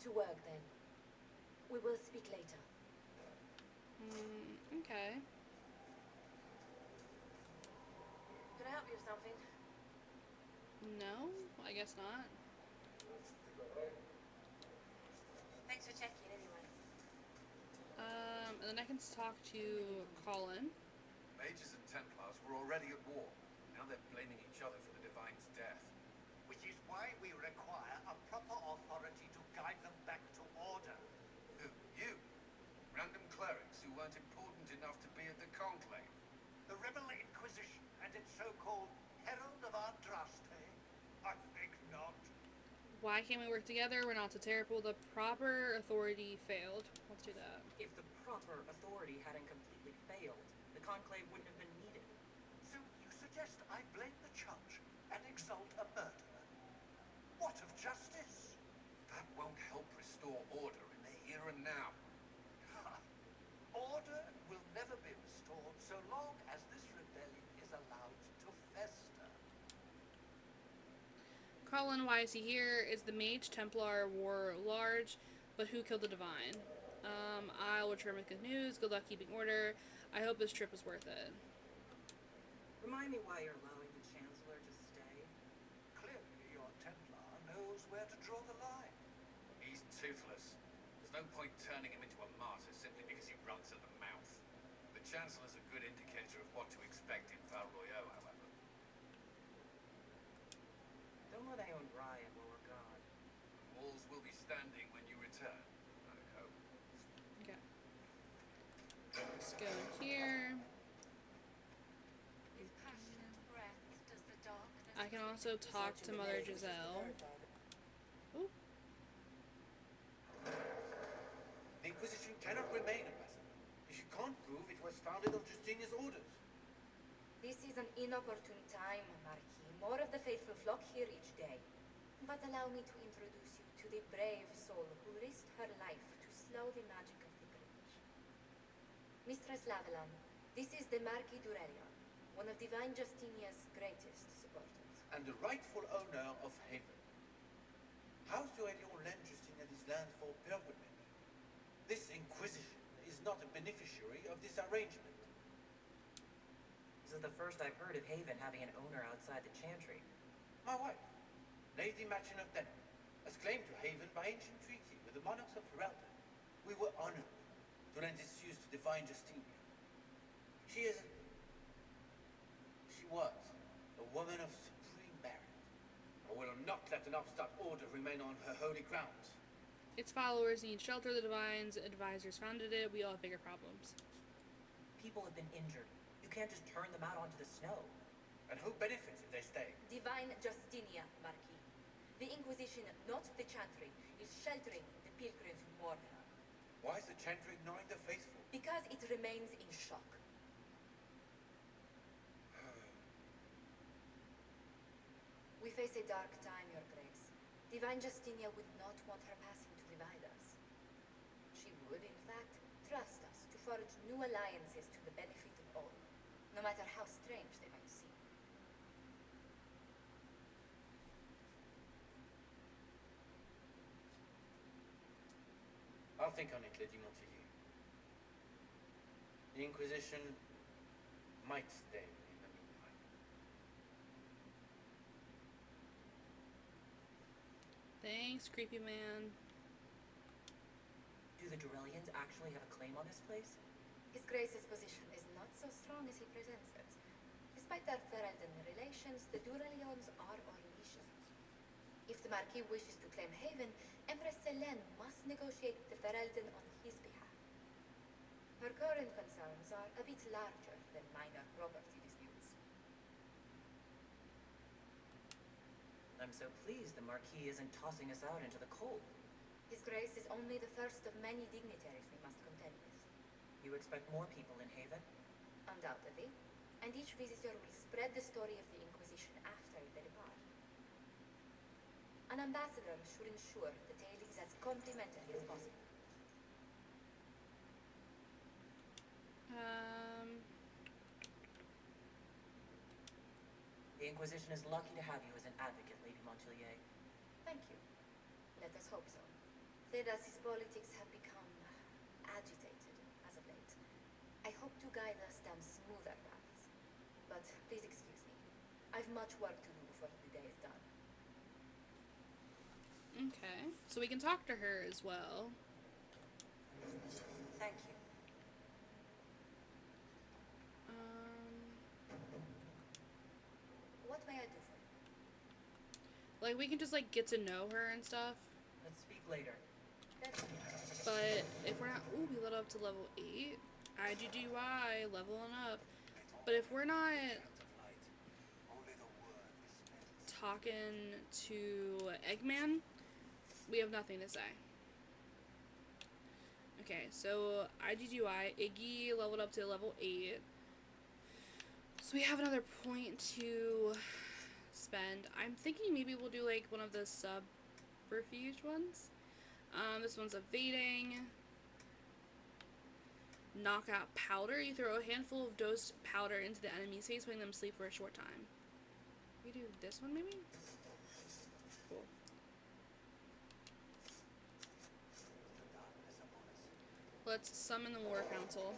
To work, then. We will speak later. Okay. Can I help you with something? No, I guess not. Thanks for checking, anyway. And then I can talk to Colin. Mages and Templars were already at war. Now they're blaming each other for the Divine's death. Which is why we require a proper authority to guide them back to order. Who? You? Random clerics who weren't important enough to be at the Conclave? The Rebel Inquisition and its so-called Herald of Andraste? I think not. Why can't we work together? We're not so terrible. The proper authority failed. Let's do that. If the proper authority hadn't completely failed, the Conclave wouldn't have been needed. So you suggest I blame the Church and exalt a murderer? What of justice? That won't help restore order in the here and now. Order will never be restored so long as this rebellion is allowed to fester. Colin, why is he here? Is the Mage Templar war large? But who killed the Divine? I'll return with good news. Good luck keeping order. I hope this trip is worth it. Remind me why you're allowing the Chancellor to stay. Clearly your Templar knows where to draw the line. He's toothless. There's no point turning him into a martyr simply because he runs at the mouth. The Chancellor's a good indicator of what to expect in Val Royeaux, however. Don't let anyone riot while we're gone. The walls will be standing when you return, I hope. Okay. Let's go in here. With passionate breath does the darkness... I can also talk to Mother Giselle. Ooh. The Inquisition cannot remain a vassal if you can't prove it was founded on Justinia's orders. This is an inopportune time, Marquis. More of the faithful flock here each day. But allow me to introduce you to the brave soul who risked her life to slow the magic of the bridge. Mistress Lavelan, this is the Marquis d'Aurelion, one of Divine Justinia's greatest supporters. And the rightful owner of Haven. House d'Aurelion lent Justinia this land for pilgrimage. This Inquisition is not a beneficiary of this arrangement. Is is the first I've heard of Haven having an owner outside the Chantry. My wife, Lady Machin of Denham, has claimed to Haven by ancient treaty with the monarchs of Ferelden. We were honored to lend its use to divine Justinia. She was a woman of supreme merit. I will not let an upstart order remain on her holy grounds. Its followers need shelter. The Divine's advisors founded it. We all have bigger problems. People have been injured. You can't just turn them out onto the snow. And who benefits if they stay? Divine Justinia, Marquis. The Inquisition, not the Chantry, is sheltering the pilgrims who mourn her. Why is the Chantry ignoring the faithful? Because it remains in shock. We face a dark time, Your Grace. Divine Justinia would not want her passing to divide us. She would, in fact, trust us to forge new alliances to the benefit of all, no matter how strange they might seem. I'll think on it, Lady Montague. The Inquisition might stay in the meanwhile. Thanks, creepy man. Do the Durellians actually have a claim on this place? His Grace's position is not so strong as he presents it. Despite their Ferelden relations, the Durellions are our legion. If the Marquis wishes to claim Haven, Empress Selene must negotiate the Ferelden on his behalf. Her current concerns are a bit larger than minor property disputes. I'm so pleased the Marquis isn't tossing us out into the cold. His Grace is only the first of many dignitaries we must contend with. You expect more people in Haven? Undoubtedly. And each visitor will spread the story of the Inquisition after they depart. An ambassador should ensure the tale is as complimentary as possible. The Inquisition is lucky to have you as an advocate, Lady Montpellier. Thank you. Let us hope so. Thedas's politics have become agitated as of late. I hope to guide us down smoother paths. But please excuse me. I've much work to do before the day is done. Okay, so we can talk to her as well. Thank you. What may I do for you? Like, we can just, like, get to know her and stuff. Let's speak later. But if we're not... Ooh, we leveled up to level 8. IGGY, leveling up. But if we're not talking to Eggman, we have nothing to say. Okay, so IGGY, Iggy leveled up to level 8. So we have another point to spend. I'm thinking maybe we'll do like one of the subterfuge ones. This one's evading. Knockout powder. You throw a handful of dosed powder into the enemy's face, making them sleep for a short time. We do this one maybe? Cool. Let's summon the War Council.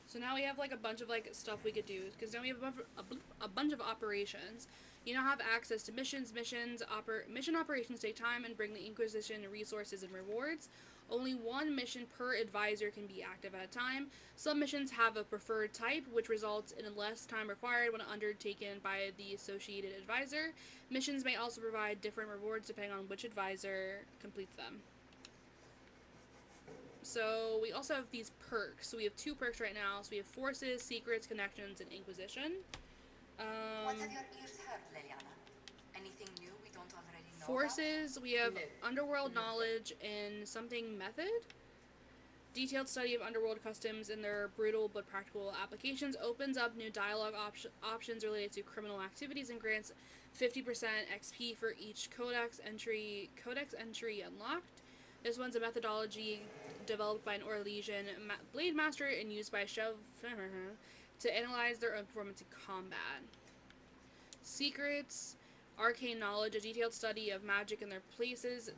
So now we have like a bunch of like stuff we could do, because now we have a bunch of operations. You now have access to missions. Mission operations take time and bring the Inquisition resources and rewards. Only one mission per advisor can be active at a time. Some missions have a preferred type, which results in less time required when undertaken by the associated advisor. Missions may also provide different rewards depending on which advisor completes them. So we also have these perks. So we have 2 perks right now. So we have Forces, Secrets, Connections, and Inquisition. What have your ears heard, Leliana? Anything new we don't already know Forces, we have No. Underworld Knowledge and something Method. Detailed study of underworld customs and their brutal but practical applications opens up new dialogue options related to criminal activities and grants 50% XP for each codex entry unlocked. This one's a methodology developed by an Orlesian Blade Master and used by Chev to analyze their own performance in combat. Secrets, arcane knowledge, a detailed study of magic and their places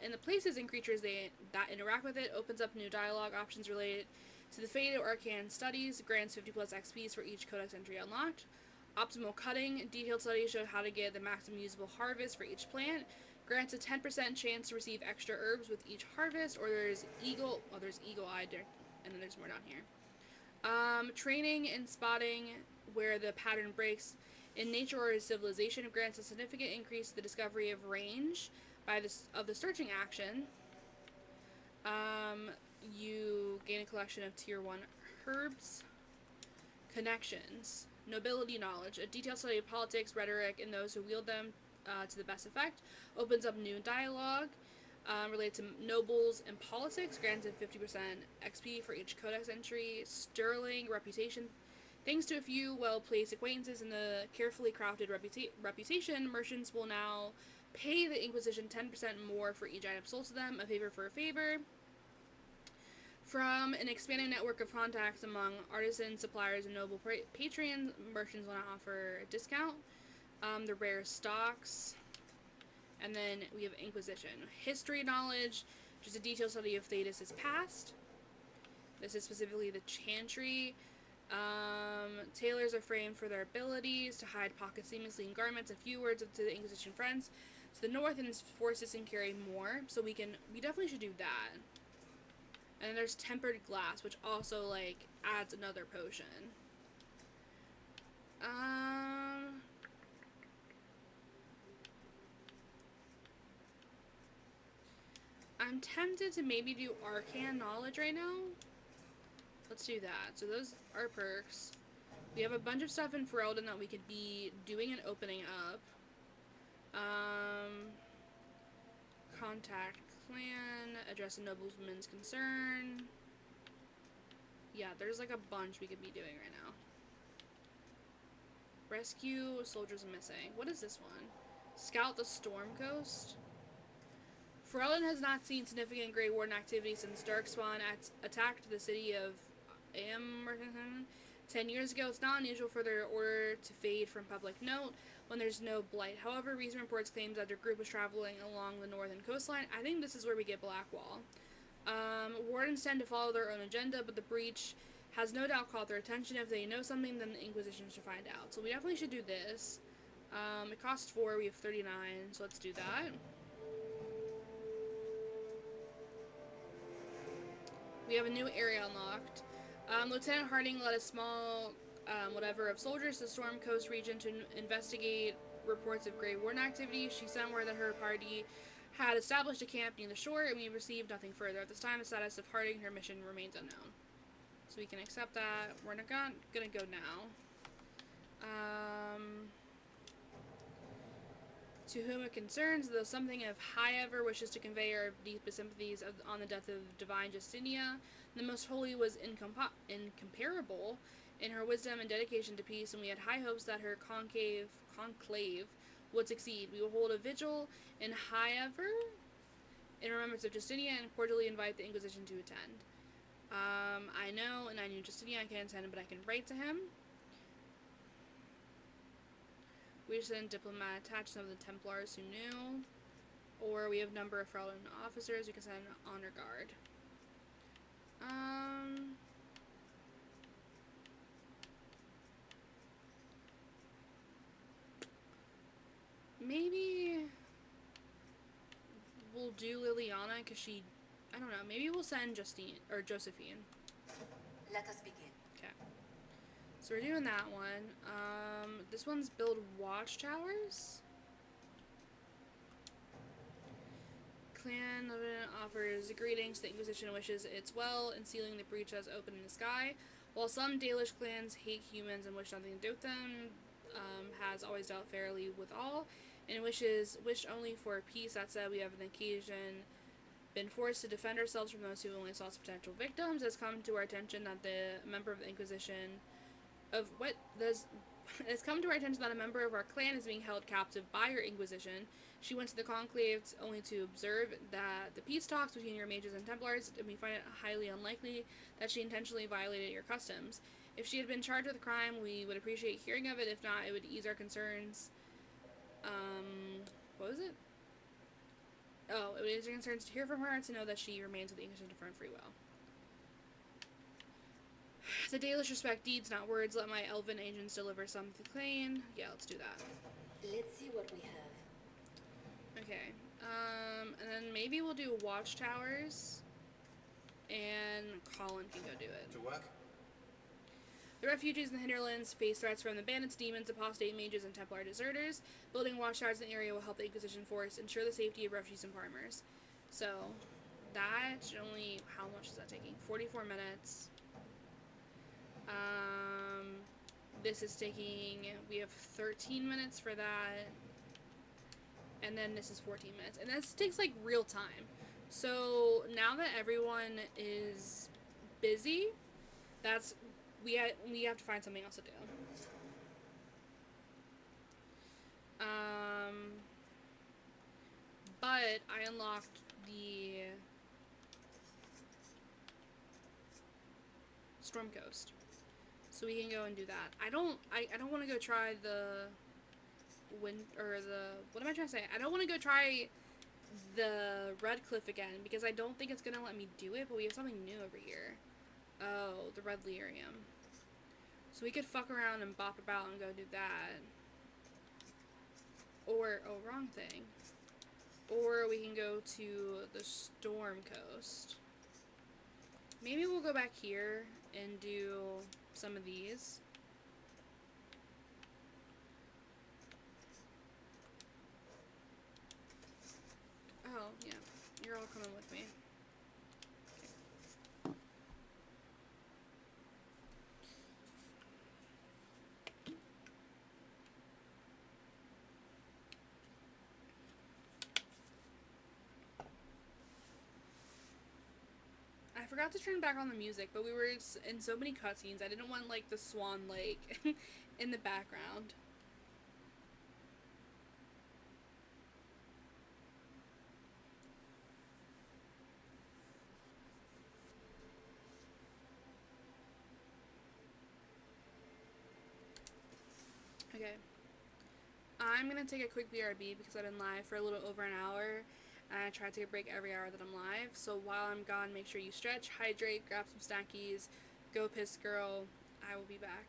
and the places and creatures that interact with it, opens up new dialogue options related to the Fate or Arcane studies, grants 50 plus XPs for each codex entry unlocked. Optimal cutting, detailed studies show how to get the maximum usable harvest for each plant, grants a 10% chance to receive extra herbs with each harvest, or there's eagle eye, and then there's more down here. Training and spotting where the pattern breaks in nature or civilization grants a significant increase to the discovery of range of the searching action. You gain a collection of tier 1 herbs. Connections. Nobility knowledge. A detailed study of politics, rhetoric, and those who wield them to the best effect. Opens up new dialogue related to nobles and politics. Granted 50% XP for each codex entry. Sterling reputation. Thanks to a few well-placed acquaintances and the carefully crafted reputation, merchants will now pay the Inquisition 10% more for each item sold to them, a favor for a favor. From an expanding network of contacts among artisans, suppliers, and noble patrons, merchants want to offer a discount. The rare stocks. And then we have Inquisition. History knowledge, just a detailed study of Thetis' past. This is specifically the Chantry. Tailors are framed for their abilities to hide pockets seamlessly in garments. A few words to the Inquisition friends to the north, and its forces can carry more. So we definitely should do that. And then there's tempered glass, which also like adds another potion. I'm tempted to maybe do arcane knowledge right now. Let's do that. So those are perks. We have a bunch of stuff in Ferelden that we could be doing and opening up. Contact clan, address a nobleman's concern. Yeah, there's like a bunch we could be doing right now. Rescue soldiers missing. What is this one? Scout the Storm Coast. Ferelden has not seen significant Grey Warden activity since Darkspawn attacked the city of Am 10 years ago. It's not unusual for their order to fade from public note when there's no blight. However, recent reports claim that their group was traveling along the northern coastline. I think this is where we get Blackwall. Wardens tend to follow their own agenda, but the breach has no doubt caught their attention. If they know something, then the Inquisition should find out. So we definitely should do this. It costs 4, we have 39, so let's do that. We have a new area unlocked. Lieutenant Harding led a small of soldiers to the Storm Coast region to investigate reports of Grey Warden activity. She sent word that her party had established a camp near the shore, and we received nothing further. At this time, the status of Harding and her mission remains unknown. So we can accept that. We're not gonna go now. To whom it concerns, though something of high ever wishes to convey our deepest sympathies on the death of divine Justinia, the Most Holy was incomparable in her wisdom and dedication to peace, and we had high hopes that her conclave would succeed. We will hold a vigil in high ever in remembrance of Justinia and cordially invite the Inquisition to attend. I know, and I knew Justinia, I can't attend, but I can write to him. We send diplomat attached some of the Templars who knew. Or we have number of Ferelden officers, we can send honor guard. Maybe we'll do Liliana because she, I don't know, maybe we'll send Justine or Josephine. Let us begin. Okay. So we're doing that one. This one's build watchtowers. Clan offers greetings to the Inquisition, wishes its well, and sealing the breach as open in the sky. While some Dalish clans hate humans and wish nothing to do with them, has always dealt fairly with all, and wished only for peace. That said, we have an occasion been forced to defend ourselves from those who only saw us as potential victims. It's come to our attention that a member of our clan is being held captive by your Inquisition. She went to the conclave only to observe that the peace talks between your mages and Templars, and we find it highly unlikely that she intentionally violated your customs. If she had been charged with a crime, we would appreciate hearing of it. If not, it would ease our concerns. What was it? Oh, it is your concerns to hear from her and to know that she remains with the Inquisition of her own free will. The Dalish respect deeds, not words. Let my elven agents deliver something clean. Yeah, let's do that. Let's see what we have. Okay. And then maybe we'll do watchtowers. And Colin can go do it. To work? The refugees in the hinterlands face threats from the bandits, demons, apostate mages, and Templar deserters. Building watchtowers in the area will help the Inquisition force ensure the safety of refugees and farmers. So, that should only... How much is that taking? 44 minutes. This is taking... We have 13 minutes for that. And then this is 14 minutes. And this takes, like, real time. So, now that everyone is busy, that's... We have to find something else to do. But I unlocked the Storm Coast, so we can go and do that. I don't want to go try the what am I trying to say? I don't want to go try the Red Cliff again because I don't think it's gonna let me do it. But we have something new over here. Oh, the Red Lyrium. So we could fuck around and bop about and go do that. Or, oh, wrong thing. Or we can go to the Storm Coast. Maybe we'll go back here and do some of these. Oh, yeah. You're all coming with me. I forgot to turn back on the music, but we were in so many cutscenes, I didn't want, like, the Swan Lake in the background. Okay. I'm gonna take a quick BRB because I've been live for a little over an hour. And I try to take a break every hour that I'm live. So while I'm gone, make sure you stretch, hydrate, grab some snackies, go piss girl. I will be back.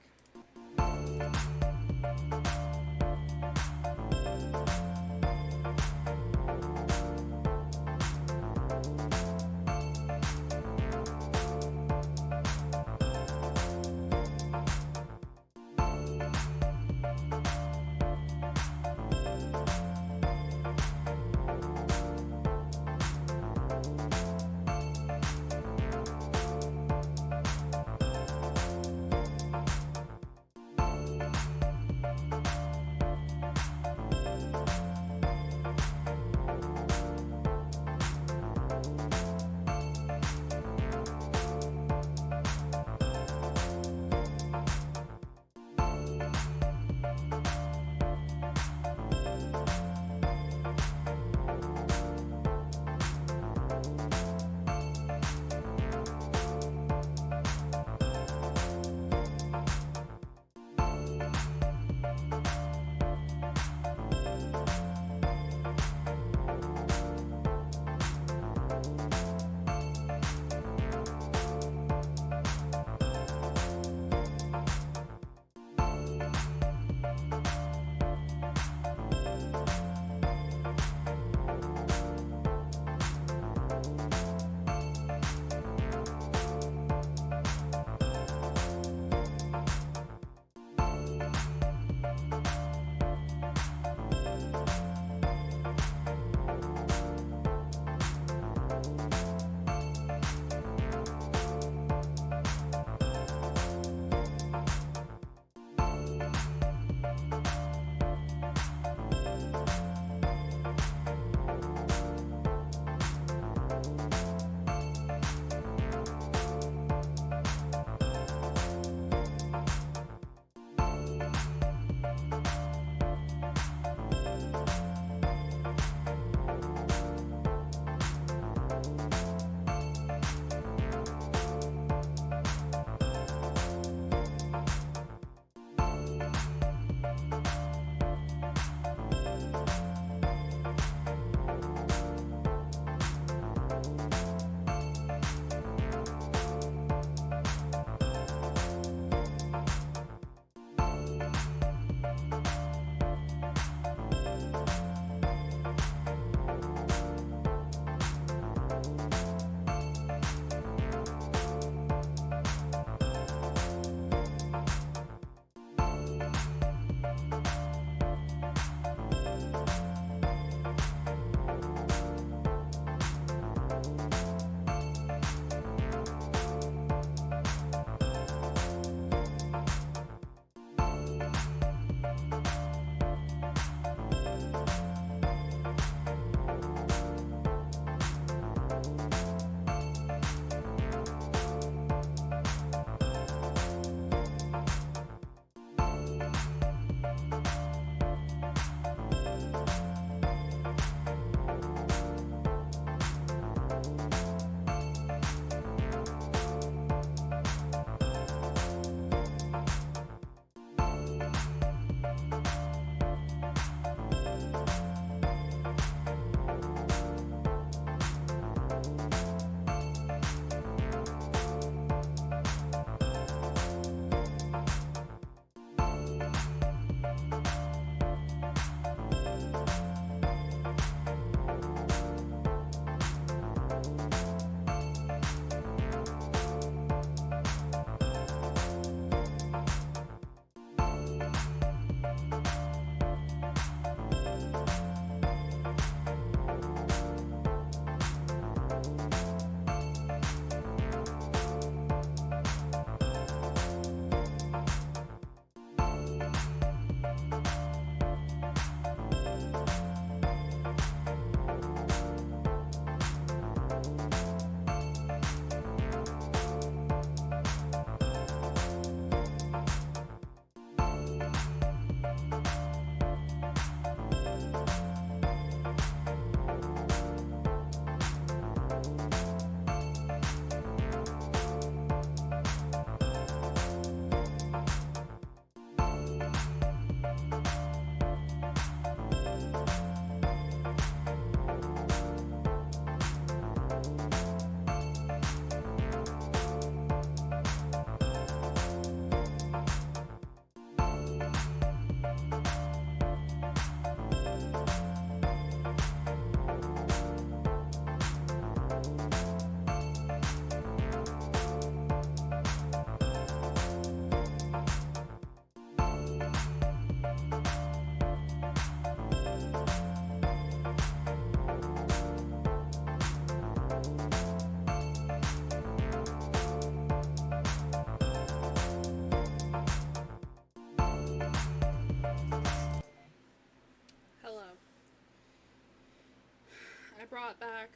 brought back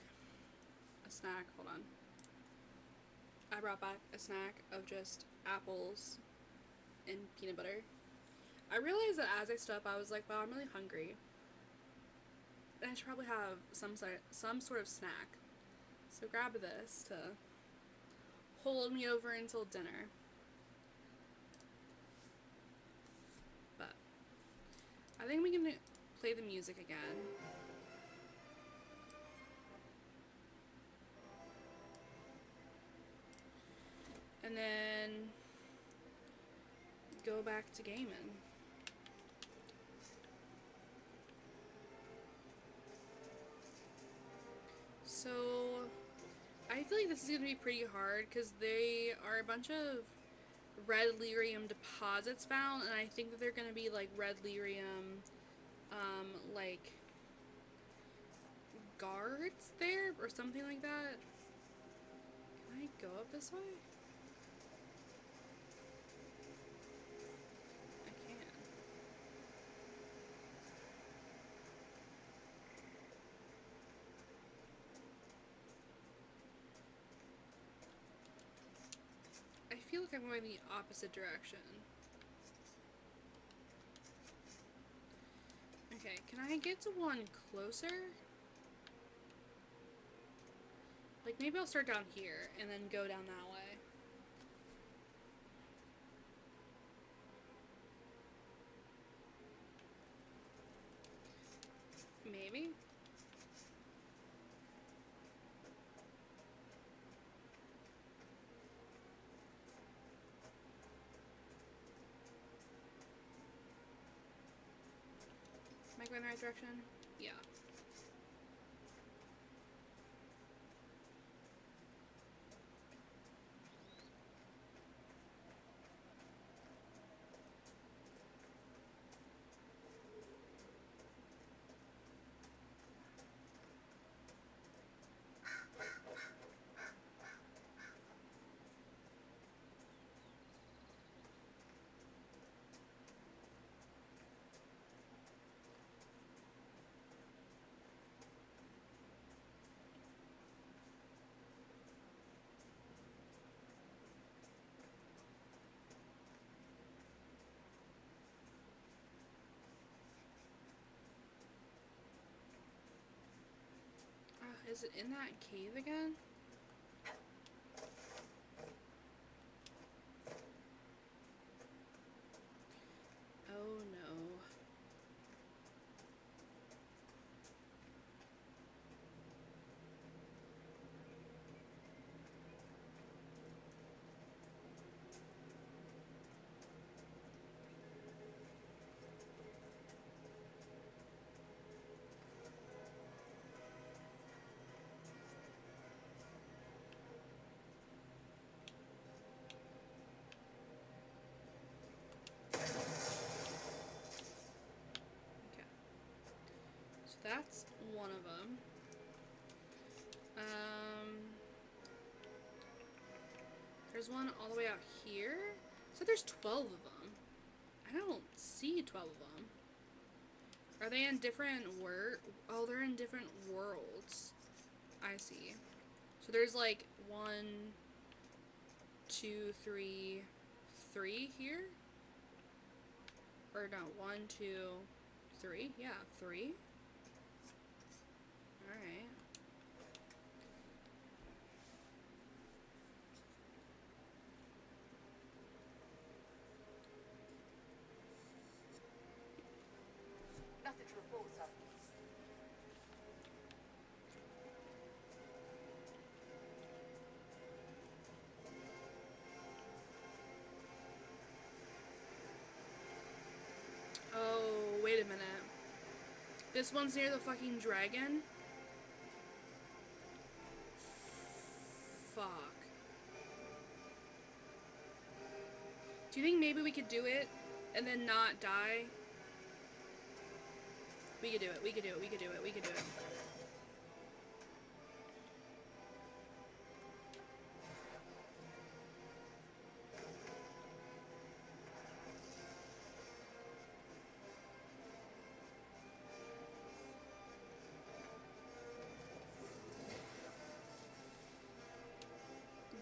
a snack. Hold on. I brought back a snack of just apples and peanut butter. I realized that as I stood up, I was like, wow, I'm really hungry. And I should probably have some sort of snack. So grab this to hold me over until dinner. But I think we can play the music again. And then go back to gaming. So I feel like this is going to be pretty hard because they are a bunch of red lyrium deposits found, and I think that they're going to be like red lyrium like guards there or something like that. Can I go up this way? I can. I feel like I'm going the opposite direction. Okay, can I get to one closer? Like, maybe I'll start down here and then go down that way. Maybe? Am I going the right direction? Yeah. Is it in that cave again? Oh no. That's one of them. There's one all the way out here. So there's 12 of them. I don't see 12 of them. Are they in different Oh, they're in different worlds. I see. So there's like 1, 2, 3, 3 here? Or no, 1, 2, 3? Yeah, 3. Alright. Nothing to report, sir. Oh, wait a minute. This one's near the fucking dragon? Fuck. Do you think maybe we could do it and then not die? We could do it, we could do it, we could do it, we could do it.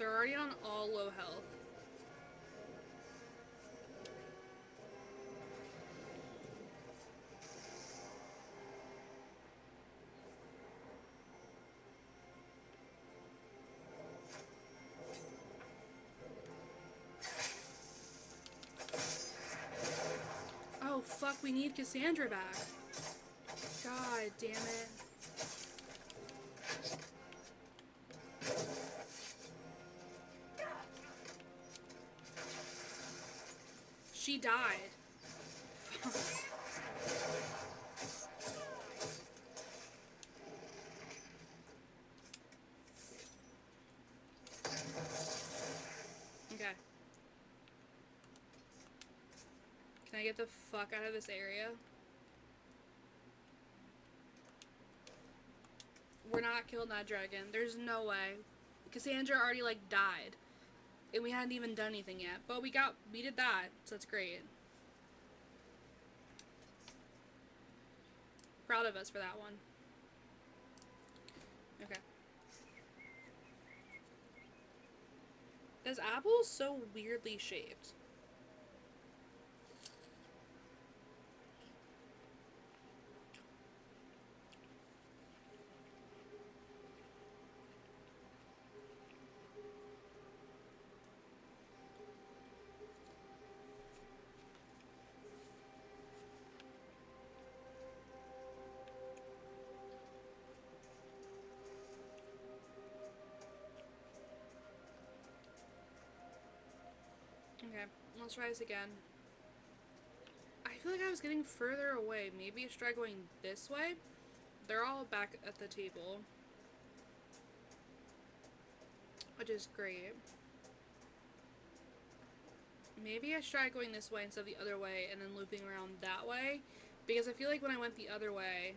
They're already on all low health. Oh fuck, we need Cassandra back. God damn it. She died. Fuck. Okay. Can I get the fuck out of this area? We're not killing that dragon. There's no way. Cassandra already, like, died. And we hadn't even done anything yet. But we did that, so that's great. Proud of us for that one. Okay. This apple is so weirdly shaped. Okay, let's try this again. I feel like I was getting further away. Maybe I should try going this way. They're all back at the table, which is great. Maybe I should try going this way instead of the other way and then looping around that way, because I feel like when I went the other way,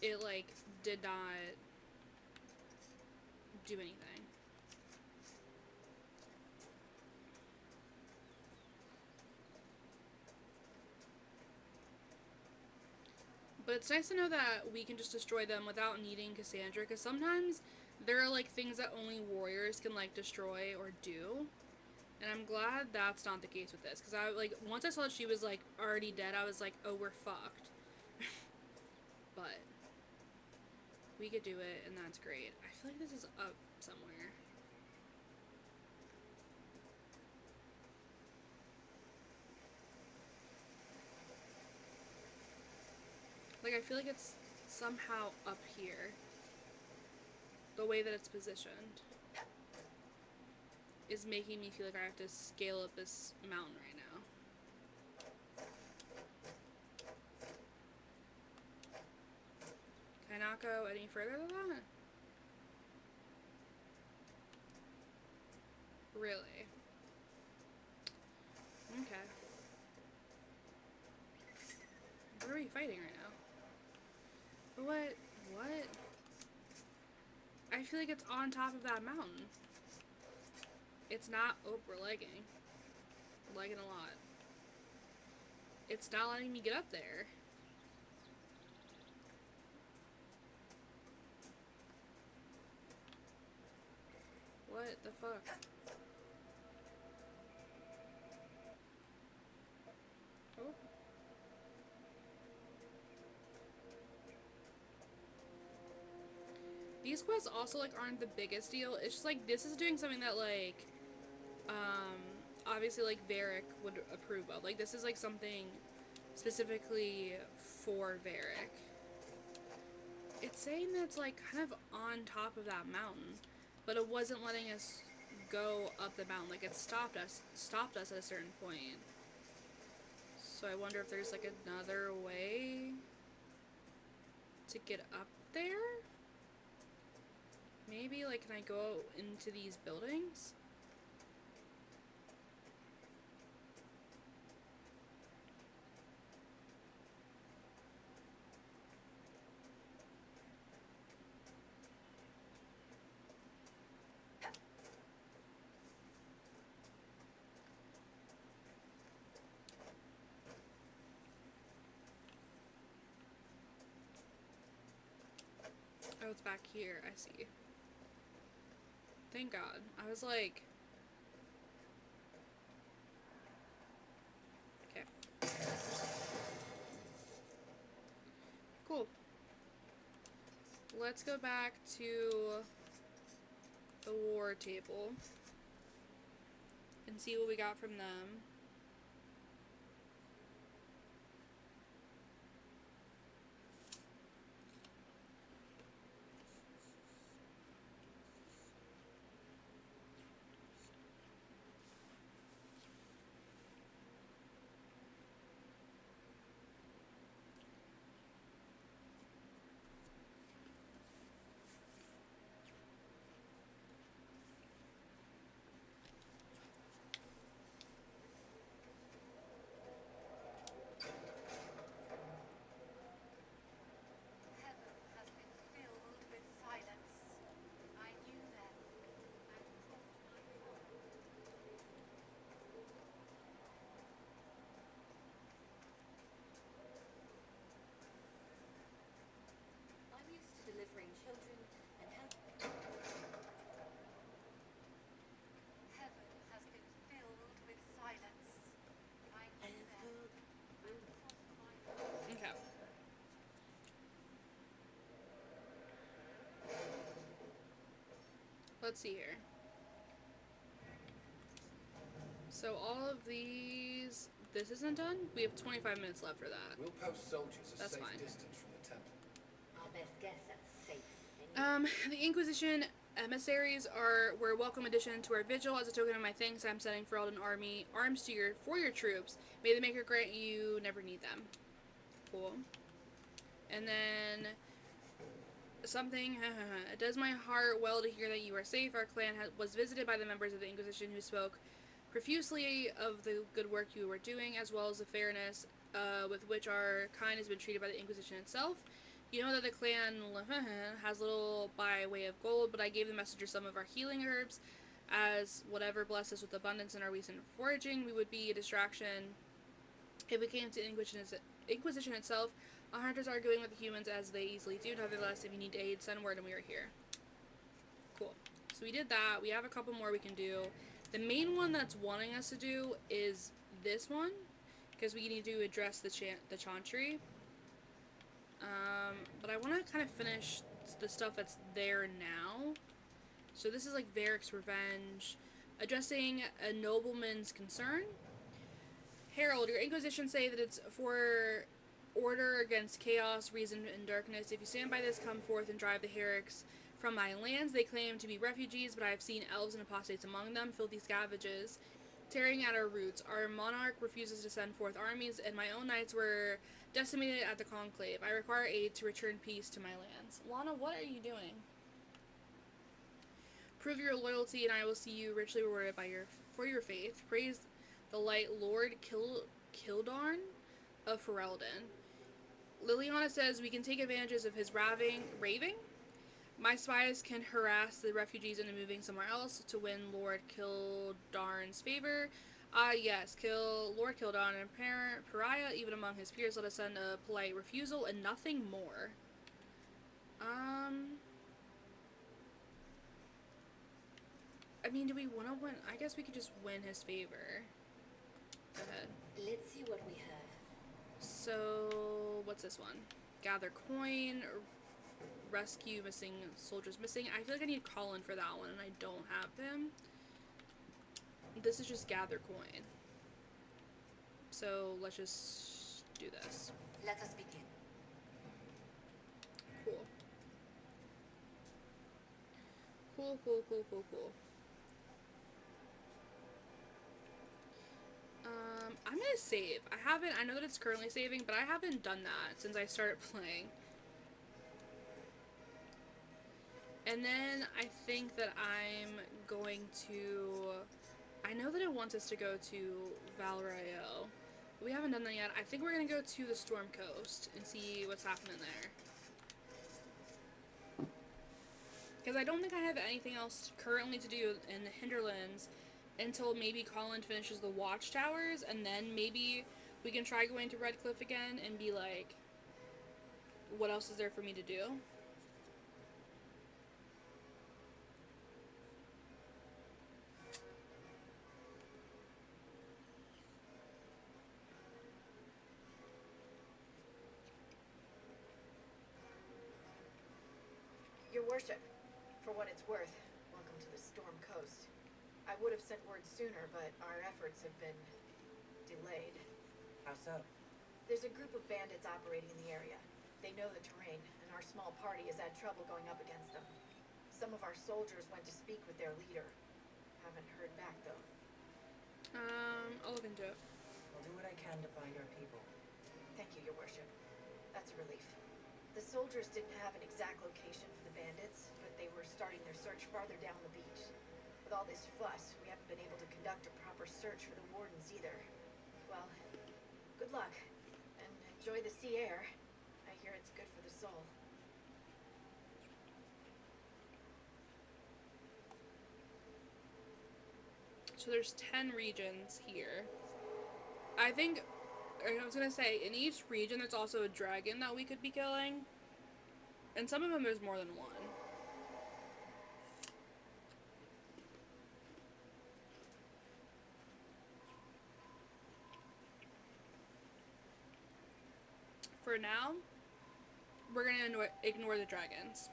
it, like, did not do anything. But it's nice to know that we can just destroy them without needing Cassandra, because sometimes there are, like, things that only warriors can, like, destroy or do. And I'm glad that's not the case with this, because I, like, once I saw that she was, like, already dead, I was like, oh, we're fucked. But we could do it, and that's great. I feel like this is up somewhere. Like, I feel like it's somehow up here. The way that it's positioned is making me feel like I have to scale up this mountain right now. Can I not go any further than that? Really? Okay. What are we fighting right now? What? What? I feel like it's on top of that mountain. It's not. Oh, we're lagging. We're lagging a lot. It's not letting me get up there. What the fuck? Oh. These quests also, like, aren't the biggest deal. It's just, like, this is doing something that, like, obviously, like, Varric would approve of. Like, this is, like, something specifically for Varric. It's saying that it's, like, kind of on top of that mountain, but it wasn't letting us go up the mountain. Like, it stopped us at a certain point. So I wonder if there's, like, another way to get up there? Maybe, like, can I go into these buildings? Oh, it's back here. I see. Thank God. I was like... Okay. Cool. Let's go back to the war table and see what we got from them. Heaven has been filled with silence. I knew that. I'm used to delivering children and help. Heaven has been filled with silence. I knew that. Okay. Let's see here. So all of these... This isn't done? We have 25 minutes left for that. We'll post soldiers a That's safe fine. distance from the temple. Our best guess that's safe. The Inquisition emissaries were a welcome addition to our vigil. As a token of my thanks, I'm sending Ferelden army arms for your troops. May the Maker grant you never need them. Cool. And then something. It does my heart well to hear that you are safe. Our clan was visited by the members of the Inquisition who spoke profusely of the good work you were doing, as well as the fairness with which our kind has been treated by the Inquisition itself. You know that the clan has little by way of gold, but I gave the messenger some of our healing herbs, as whatever blessed us with abundance in our recent foraging, we would be a distraction if we came to Inquisition itself. Our hunters are arguing with the humans as they easily do. Nevertheless, if you need aid, send word and we are here. Cool. So we did that. We have a couple more we can do. The main one that's wanting us to do is this one, because we need to address the Chantry. But I want to kind of finish the stuff that's there now. So this is like Varric's Revenge, addressing a nobleman's concern. Herald, your Inquisition say that it's for order against chaos, reason, and darkness. If you stand by this, come forth and drive the Herrics from my lands. They claim to be refugees, but I have seen elves and apostates among them, filthy savages, tearing at our roots. Our monarch refuses to send forth armies, and my own knights were decimated at the conclave. I require aid to return peace to my lands. Lana, what are you doing? Prove your loyalty, and I will see you richly rewarded for your faith. Praise the light Lord Kildarn of Ferelden. Liliana says we can take advantages of his raving. My spies can harass the refugees into moving somewhere else to win Lord Kildarn's favor. Yes, kill Lord Kildarn and pariah even among his peers. Let us send a polite refusal and nothing more. I mean, do we want to win? I guess we could just win his favor. Go ahead. Let's see what we have. So, what's this one? Gather coin, rescue soldiers missing. I feel like I need Colin for that one, and I don't have him. This is just gather coin. So, let's just do this. Let us begin. Cool. Cool. I'm gonna save. I know that it's currently saving, but I haven't done that since I started playing. And then I think that I'm going to... I know that it wants us to go to Valrayo. We haven't done that yet. I think we're gonna go to the Storm Coast and see what's happening there. Because I don't think I have anything else currently to do in the Hinterlands until maybe Colin finishes the Watchtowers, and then maybe we can try going to Redcliffe again and be like, what else is there for me to do? worship. For what it's worth, welcome to the Storm Coast. I would have sent word sooner, but our efforts have been delayed. How so? There's a group of bandits operating in the area. They know the terrain, and our small party has had trouble going up against them. Some of our soldiers went to speak with their leader. Haven't heard back, though. I'll look into it. I'll do what I can to find our people. Thank you, Your Worship. That's a relief. The soldiers didn't have an exact location for the bandits, but they were starting their search farther down the beach. With all this fuss, we haven't been able to conduct a proper search for the wardens either. Well, good luck, and enjoy the sea air. I hear it's good for the soul. So there's 10 regions here. I was gonna say, in each region there's also a dragon that we could be killing. And some of them there's more than one. For now, we're gonna ignore the dragons.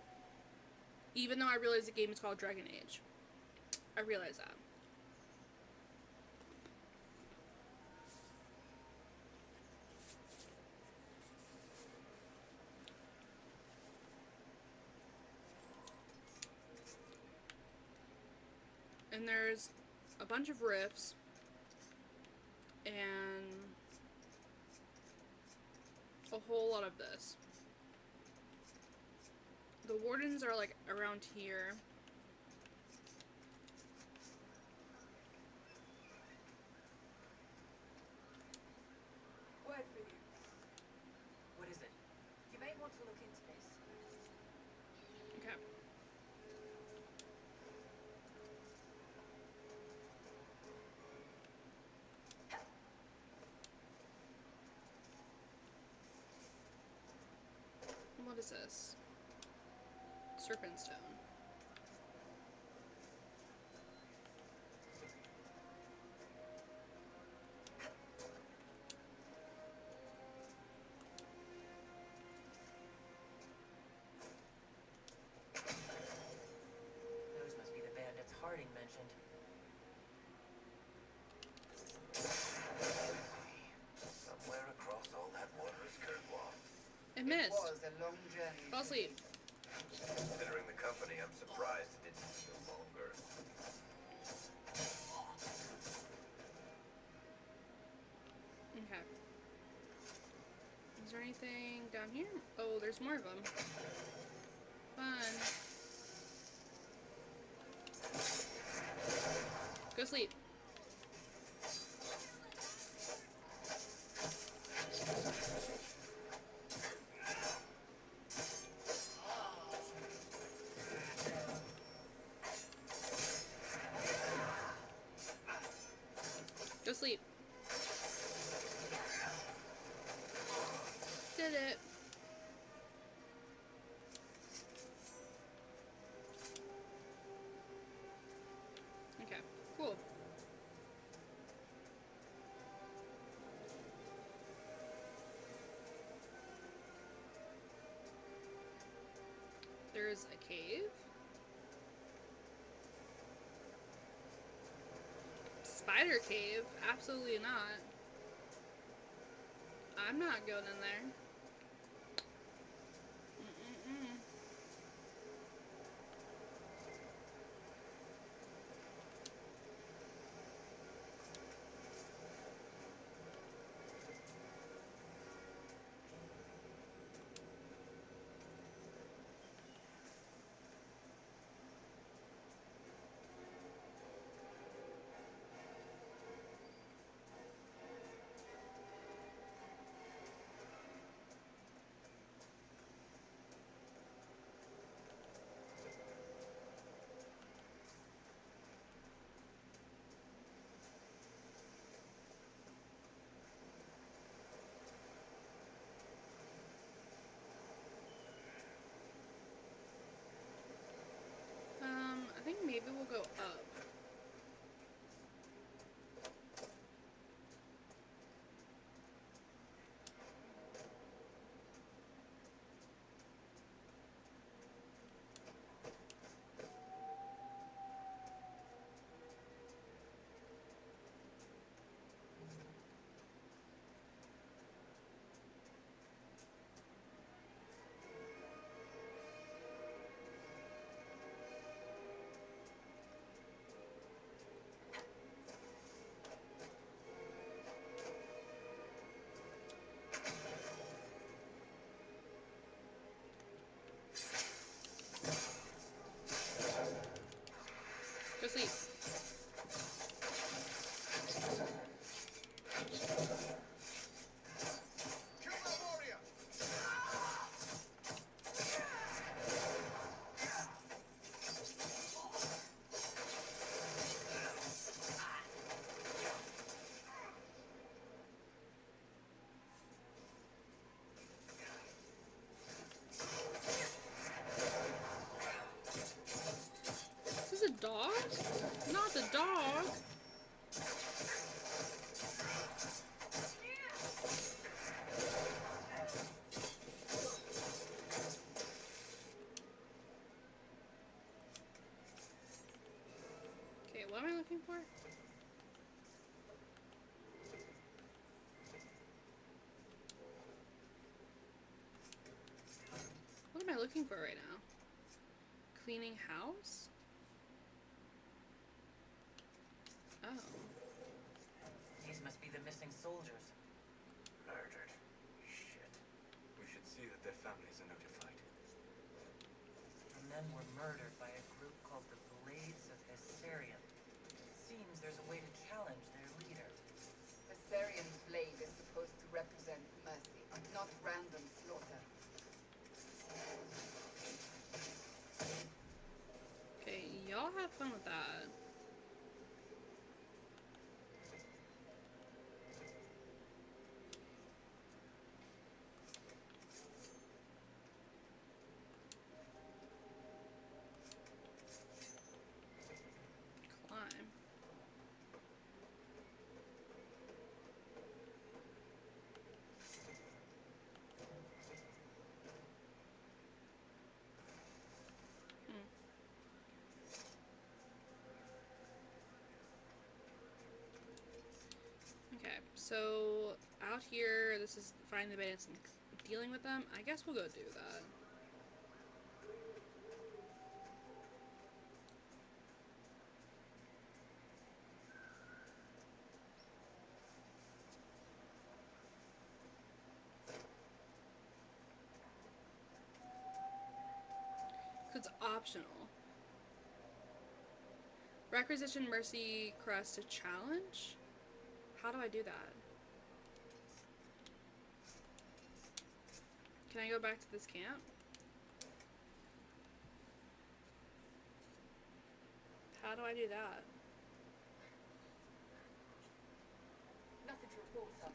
Even though I realize the game is called Dragon Age. I realize that. And there's a bunch of rifts and a whole lot of this. The wardens are like around here. Word for you. What is it? You may want to look into this. Okay. What is this? Serpent stone. Those must be the bandits Harding mentioned. Somewhere across all that water is Kirkwall. I missed. It was a long journey. Fall asleep. Considering the company, I'm surprised it didn't feel longer. Okay. Is there anything down here? Oh, there's more of them. Fun. Go sleep. Go sleep. Did it. Okay, cool. There's a cave. Spider cave? Absolutely not. I'm not going in there. Mm-mm-mm. sleep. Kill that warrior! Is this a dog? Not the dog. Okay, what am I looking for? What am I looking for right now? Cleaning house? Oh. These must be the missing soldiers. Murdered. Shit. We should see that their families are notified. The men were murdered by a group called the Blades of Hessarian. It seems there's a way to challenge their leader. The Syrian's blade is supposed to represent mercy, not random slaughter. Okay, y'all have fun with that. Climb. Okay, so out here, this is finding the bandits and dealing with them. I guess we'll go do that. It's optional. Requisition Mercy Crest to challenge? How do I do that? Can I go back to this camp? How do I do that? Nothing to report, sir.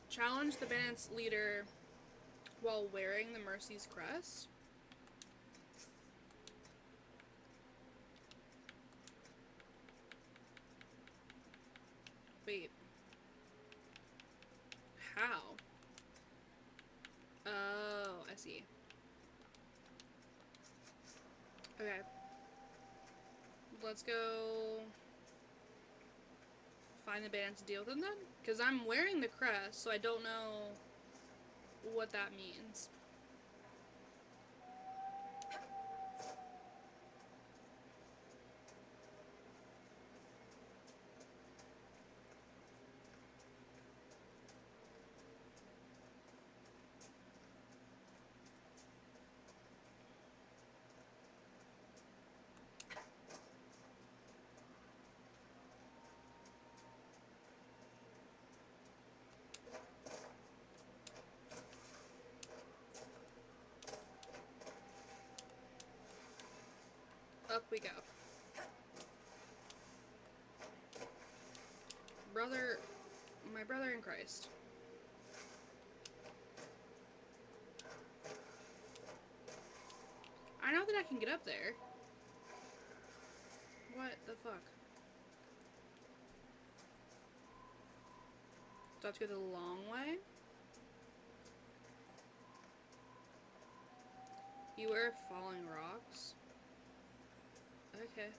Challenge the bandit's leader while wearing the Mercy's crest? Wait. How? Oh, I see. Okay. Let's go find the bandits to deal with them then? Because I'm wearing the crest, so I don't know what that means. Up we go. Brother, my brother in Christ. I know that I can get up there. What the fuck? Do I have to go the long way? Beware of falling rocks. Okay.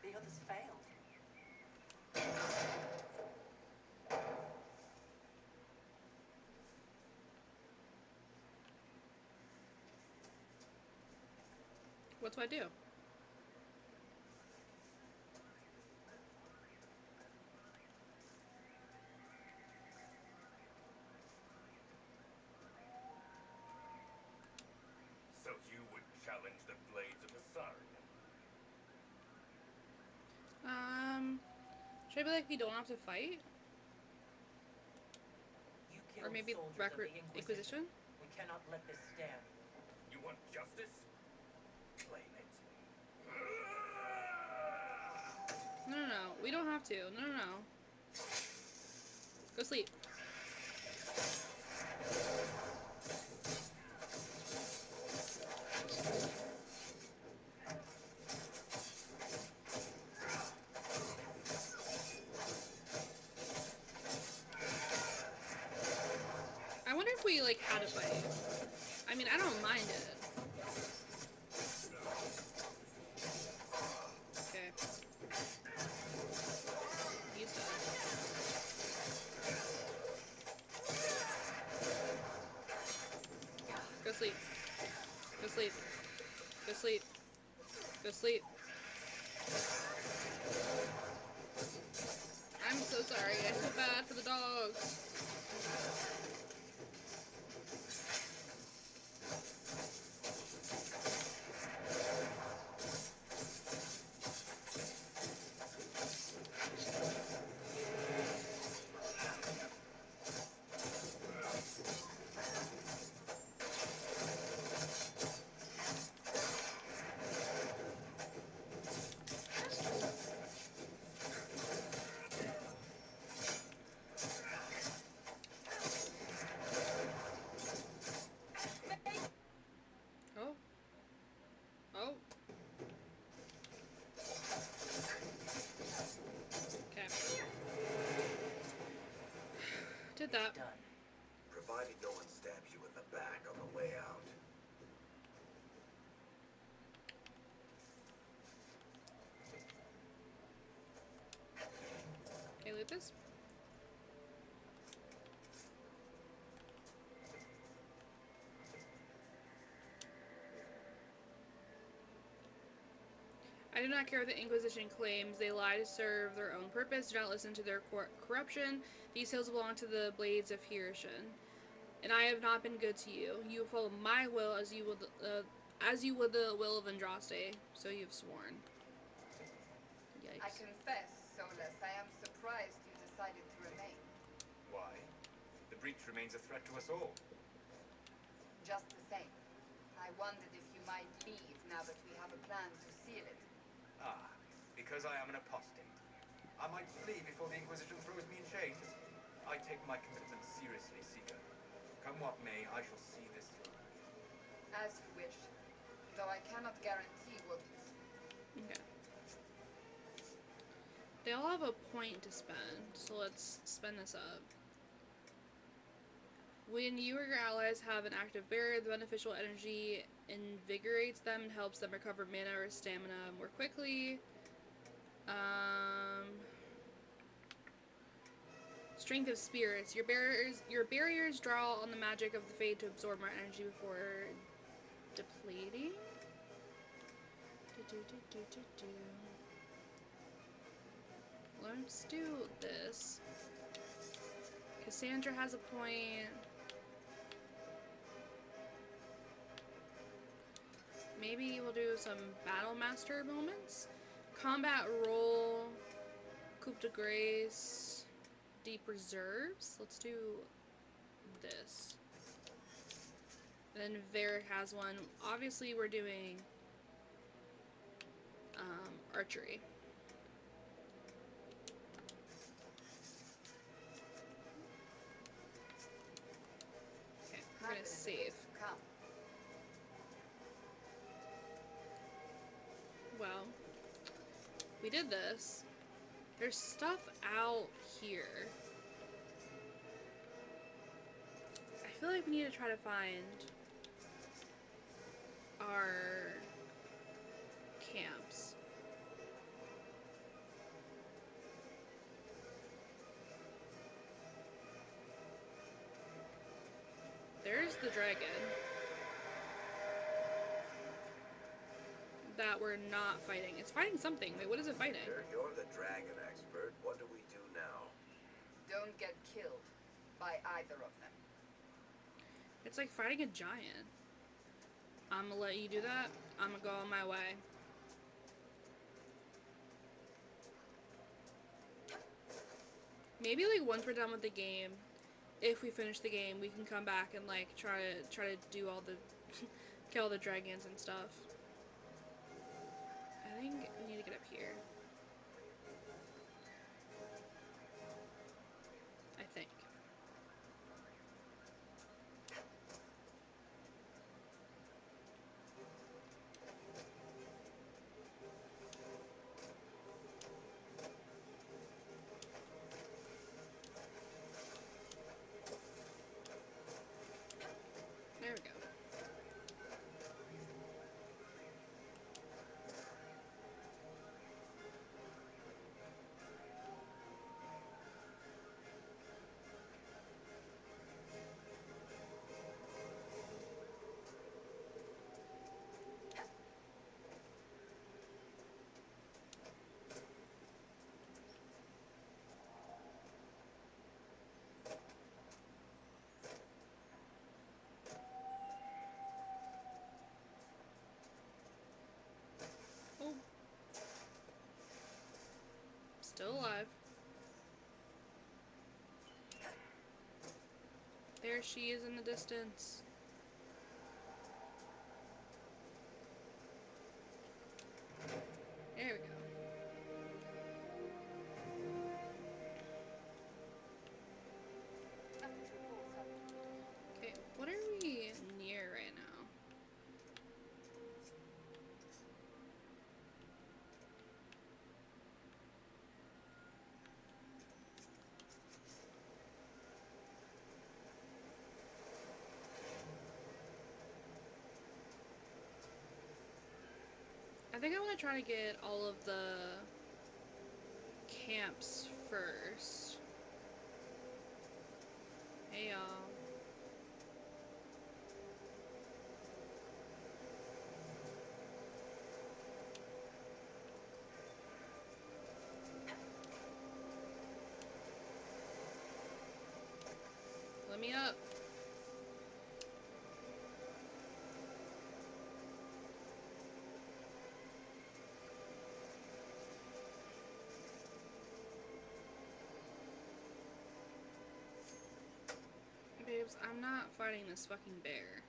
The others failed. What do I do? So you would challenge the blades of Asarian? Should I be like, we don't have to fight? You Or killed maybe soldiers of the Inquisition? We cannot let this stand. You want justice? Claim it. No, no, no. We don't have to. No, no, no. Go sleep. I wonder if we, like, had a fight. I mean, I don't mind it. Okay. He's dead. Go sleep. Go sleep. Go sleep. Go sleep. I'm so sorry. I feel bad for the dogs. Oh. Oh. Okay. Did that. Done. Provided no one stabs you in the back on the way out. Okay, loot this. I do not care what the Inquisition claims. They lie to serve their own purpose. Do not listen to their corruption. These hills belong to the Blades of Hirshin, and I have not been good to you. You follow my will as you would the will of Andraste. So you have sworn. Yikes. I confess, Solas, I am surprised you decided to remain. Why? The breach remains a threat to us all. Just the same. I wondered if you might leave now that we have a plan to seal it. Ah, because I am an apostate. I might flee before the Inquisition throws me in chains. I take my commitment seriously, Seeker. Come what may, I shall see this through. As you wish. Though I cannot guarantee what... Okay. They all have a point to spend, so let's spend this up. When you or your allies have an active barrier, the beneficial energy invigorates them and helps them recover mana or stamina more quickly. Strength of spirits. Your barriers draw on the magic of the fade to absorb more energy before depleting. Let's do this. Cassandra has a point. Maybe we'll do some Battle Master moments. Combat roll. Coup de Grace. Deep Reserves. Let's do this. And then Varric has one. Obviously we're doing archery. Okay, we're gonna save. Come. Well, we did this. There's stuff out here. I feel like we need to try to find our camps. dragon that we're not fighting. It's fighting something. Wait, what is it fighting? You're the dragon expert. What do we do now? Don't get killed by either of them. It's like fighting a giant. I'm gonna let you do that. I'm gonna go on my way. Maybe like once we're done with the game, if we finish the game, we can come back and like try to do all the kill all the dragons and stuff. I think we need to get up here. I think. There we go. Oh. Still alive. There she is in the distance. There we go. Okay, what are we near right now? I think I want to try to get all of the camps first. Hey y'all. Let me up. Babes, I'm not fighting this fucking bear.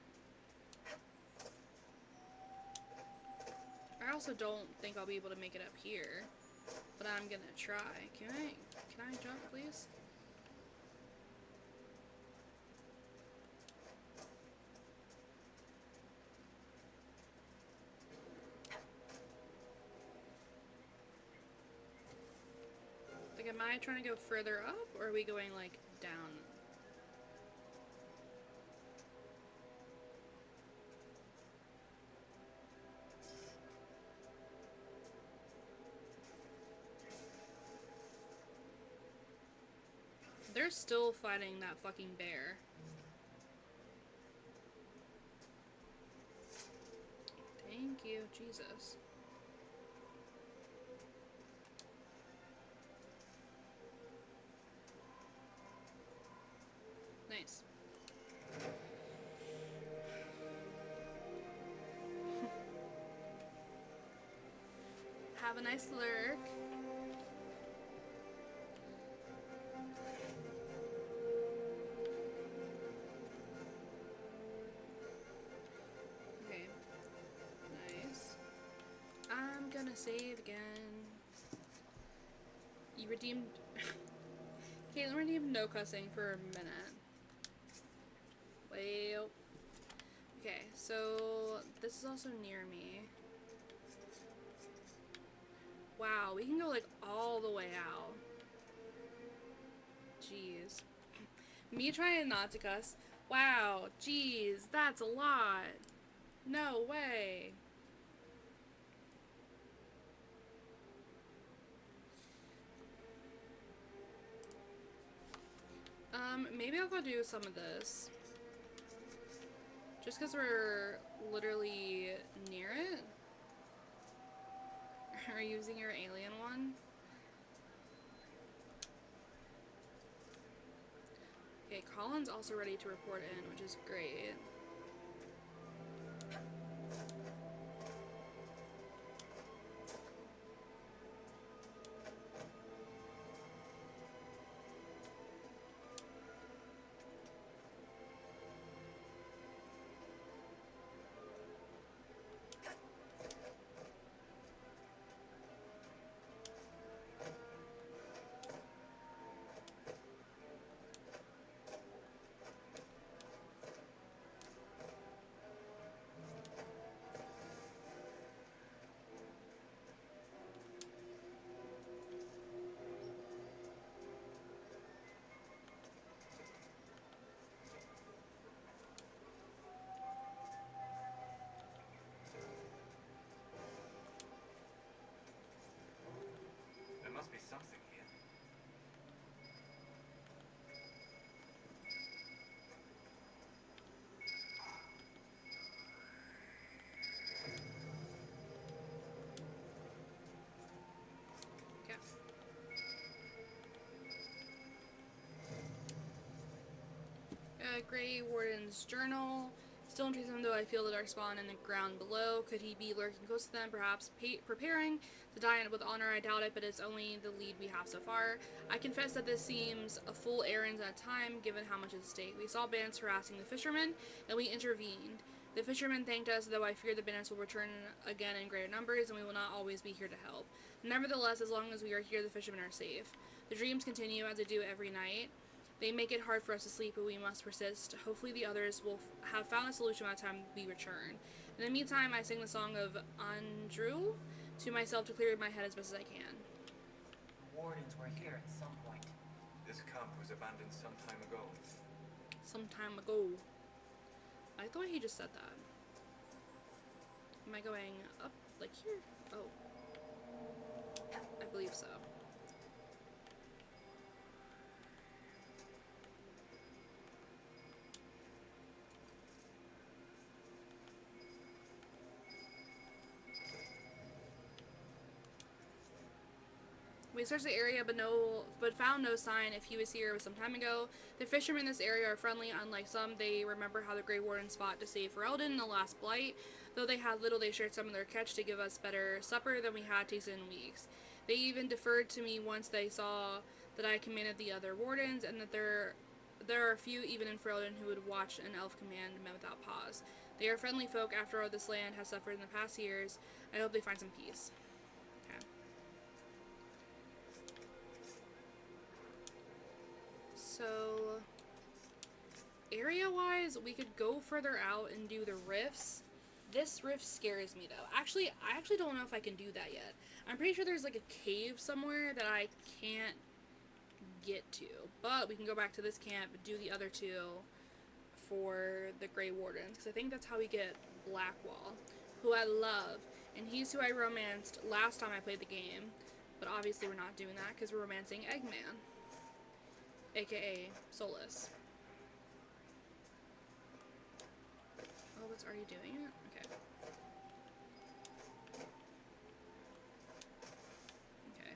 I also don't think I'll be able to make it up here, but I'm gonna try. Can I jump, please? Like, am I trying to go further up, or are we going, like, down? They're still fighting that fucking bear. Thank you, Jesus. Nice. Have a nice lurk. Okay. Nice. I'm gonna save again. You redeemed... Caitlin redeemed no cussing for a minute. Well... Okay, so this is also near me. Wow, we can go like all the way out. Jeez. Me trying not to cuss. Wow, jeez, that's a lot. No way. Maybe I'll go do some of this. Just because we're literally near it? Are you using your alien one? Okay, Colin's also ready to report in, which is great. There must be something here. Okay. Grey Warden's journal. Still in him, though I feel the dark spawn in the ground below. Could he be lurking close to them, perhaps preparing to die with honor? I doubt it, but it's only the lead we have so far. I confess that this seems a full errand at a time, given how much is at stake. We saw bandits harassing the fishermen, and we intervened. The fishermen thanked us, though I fear the bandits will return again in greater numbers, and we will not always be here to help. Nevertheless, as long as we are here, the fishermen are safe. The dreams continue as they do every night. They make it hard for us to sleep, but we must persist. Hopefully the others will have found a solution by the time we return. In the meantime, I sing the song of Andrew to myself to clear my head as best as I can. The wardens were here at some point. This camp was abandoned some time ago. Some time ago. I thought he just said that. Am I going up, like here? Oh. I believe so. We searched the area, but found no sign if he was here some time ago. The fishermen in this area are friendly, unlike some. They remember how the Grey Wardens fought to save Ferelden in the last blight. Though they had little, they shared some of their catch to give us better supper than we had tasted in weeks. They even deferred to me once they saw that I commanded the other wardens, and that there are a few even in Ferelden who would watch an elf command men without pause. They are friendly folk. After all, this land has suffered in the past years. I hope they find some peace. Okay. So, area-wise, we could go further out and do the rifts. This rift scares me, though. Actually, I actually don't know if I can do that yet. I'm pretty sure there's, like, a cave somewhere that I can't get to. But we can go back to this camp and do the other two for the Grey Wardens. Because I think that's how we get Blackwall, who I love. And he's who I romanced last time I played the game. But obviously we're not doing that because we're romancing Eggman, aka Solas. Oh, it's already doing it? Okay. Okay.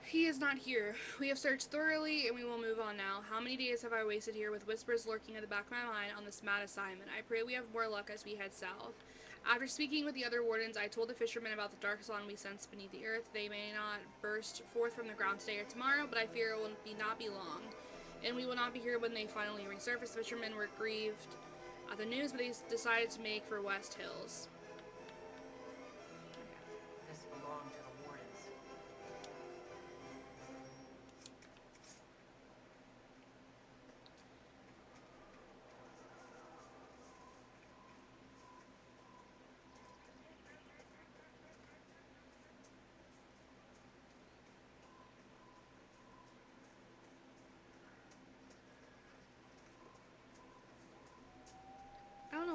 He is not here. We have searched thoroughly, and we will move on now. How many days have I wasted here with whispers lurking at the back of my mind on this mad assignment? I pray we have more luck as we head south. After speaking with the other wardens, I told the fishermen about the dark sun we sense beneath the earth. They may not burst forth from the ground today or tomorrow, but I fear it will not be long. And we will not be here when they finally resurface. The fishermen were grieved at the news, but they decided to make for West Hills. This belonged to the wardens.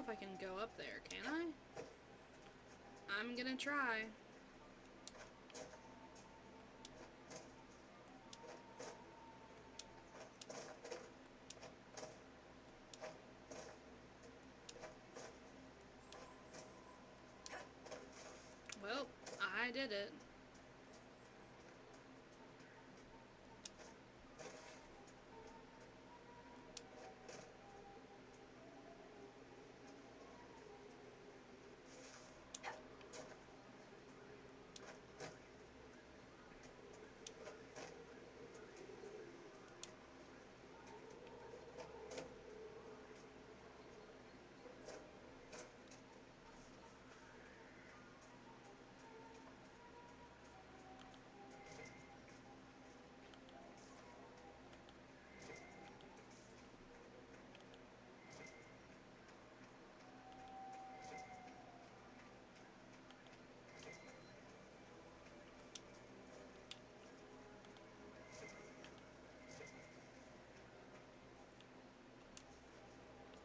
if I can go up there, can I? I'm gonna try. Well, I did it.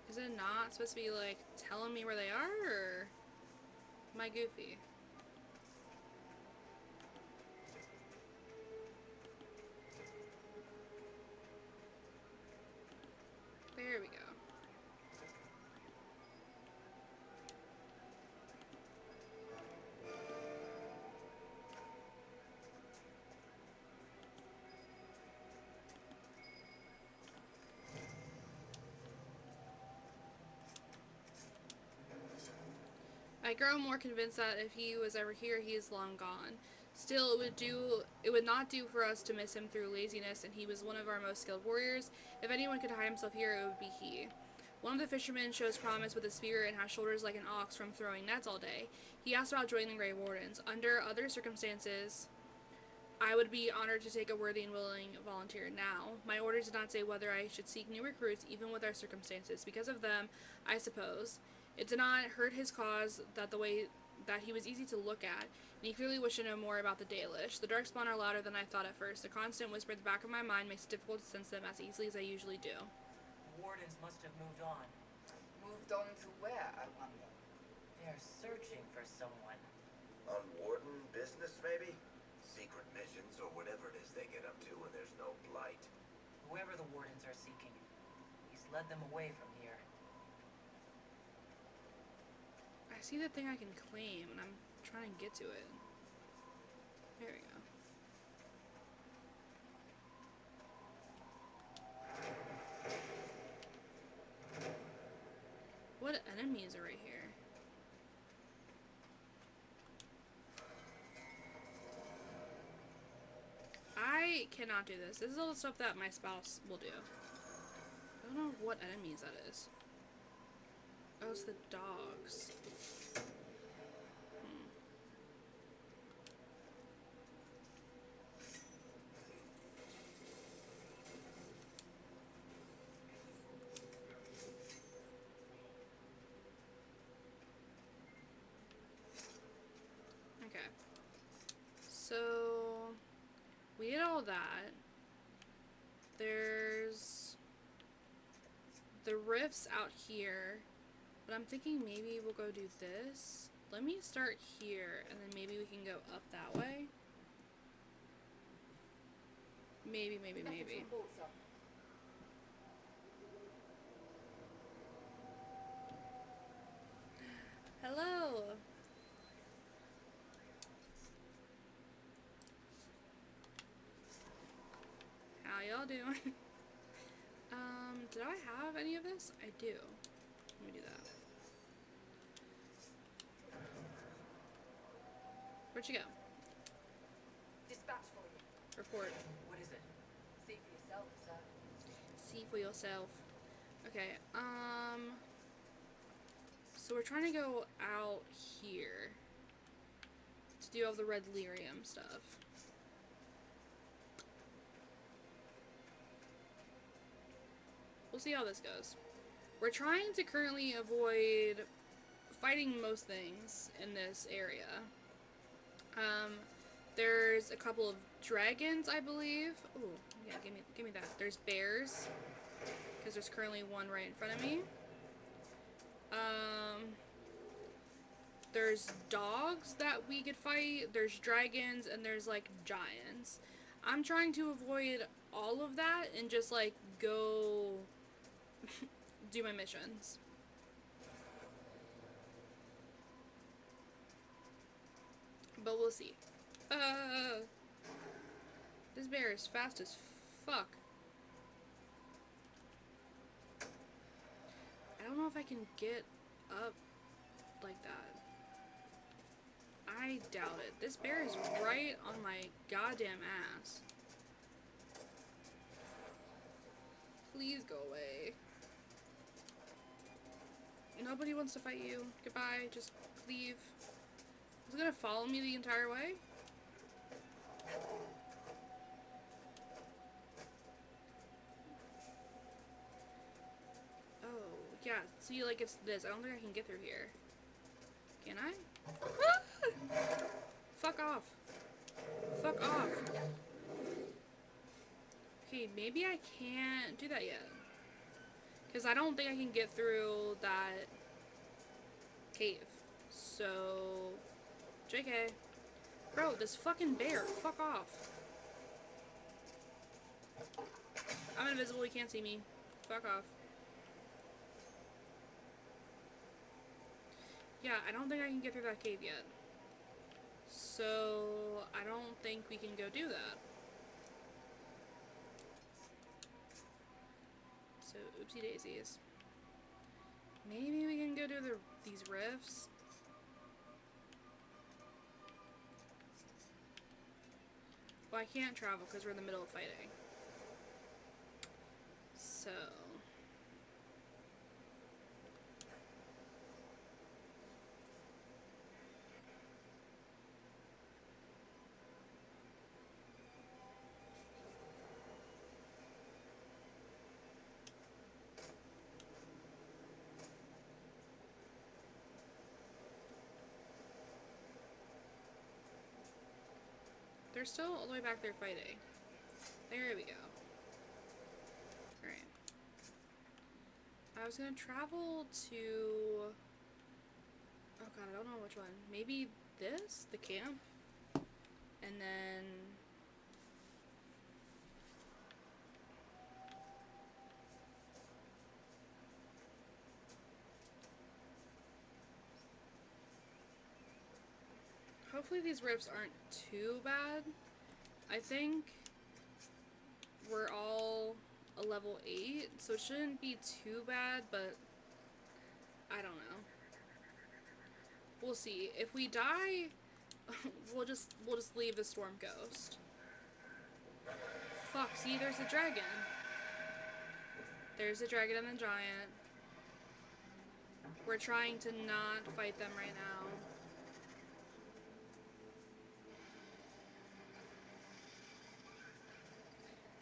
Is it not supposed to be, like, telling me where they are, or am I goofy? There we go. I grow more convinced that if he was ever here, he is long gone. Still, it would not do for us to miss him through laziness, and he was one of our most skilled warriors. If anyone could hide himself here, it would be he. One of the fishermen shows promise with a spear and has shoulders like an ox from throwing nets all day. He asked about joining the Grey Wardens. Under other circumstances, I would be honored to take a worthy and willing volunteer now. My orders did not say whether I should seek new recruits, even with our circumstances. Because of them, I suppose. It did not hurt his cause that he was easy to look at, and he clearly wished to know more about the Dalish. The darkspawn are louder than I thought at first. The constant whisper at the back of my mind makes it difficult to sense them as easily as I usually do. The wardens must have moved on. Moved on to where, I wonder? They're searching for someone. On warden business, maybe? Secret missions or whatever it is they get up to when there's no blight. Whoever the wardens are seeking, he's led them away from here. I see the thing I can claim, and I'm trying to get to it. There we go. What enemies are right here? I cannot do this. This is all the stuff that my spouse will do. I don't know what enemies that is. Oh, it's the dogs. Okay. So, we did all that. There's the rifts out here. But I'm thinking maybe we'll go do this. Let me start here, and then maybe we can go up that way. Maybe. Hello! How y'all doing? Did I have any of this? I do. Let me do that. Where'd you go? Dispatch for you. Report. What is it? See for yourself, sir. See for yourself. Okay, so we're trying to go out here to do all the red lyrium stuff. We'll see how this goes. We're trying to currently avoid fighting most things in this area. There's a couple of dragons, I believe. Oh, yeah, give me that. There's bears, because there's currently one right in front of me. There's dogs that we could fight, there's dragons, and there's like giants. I'm trying to avoid all of that and just like go do my missions. But we'll see. This bear is fast as fuck. I don't know if I can get up like that. I doubt it. This bear is right on my goddamn ass. Please go away. Nobody wants to fight you. Goodbye. Just leave. Is it gonna follow me the entire way? Oh, yeah. See, like, it's this. I don't think I can get through here. Can I? Ah! Fuck off. Fuck off. Okay, maybe I can't do that yet. Because I don't think I can get through that cave. So, JK. Bro, this fucking bear. Fuck off. I'm invisible, you can't see me. Fuck off. Yeah, I don't think I can get through that cave yet. So, I don't think we can go do that. So, oopsie daisies. Maybe we can go do these rifts. Well, I can't travel because we're in the middle of fighting. So... They're still all the way back there fighting. There we go. Alright. I was gonna travel to... Oh god, I don't know which one. Maybe this? The camp? And then... Hopefully these rifts aren't too bad. I think we're all a level 8, so it shouldn't be too bad, but I don't know. We'll see. If we die, we'll just leave the Storm Ghost. Fuck, see, there's a dragon. There's a dragon and a giant. We're trying to not fight them right now.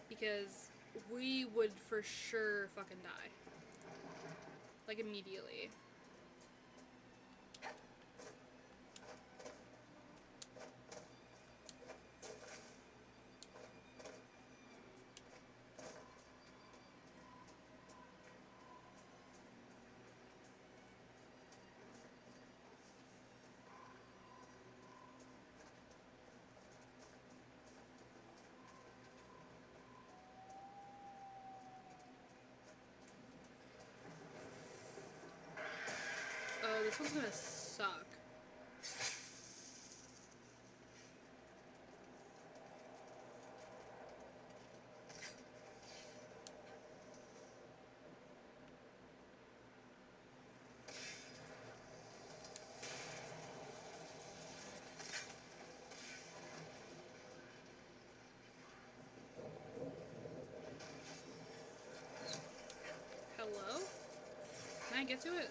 Because we would for sure fucking die. Like, immediately. Oh, this one's gonna suck. Hello? Can I get to it?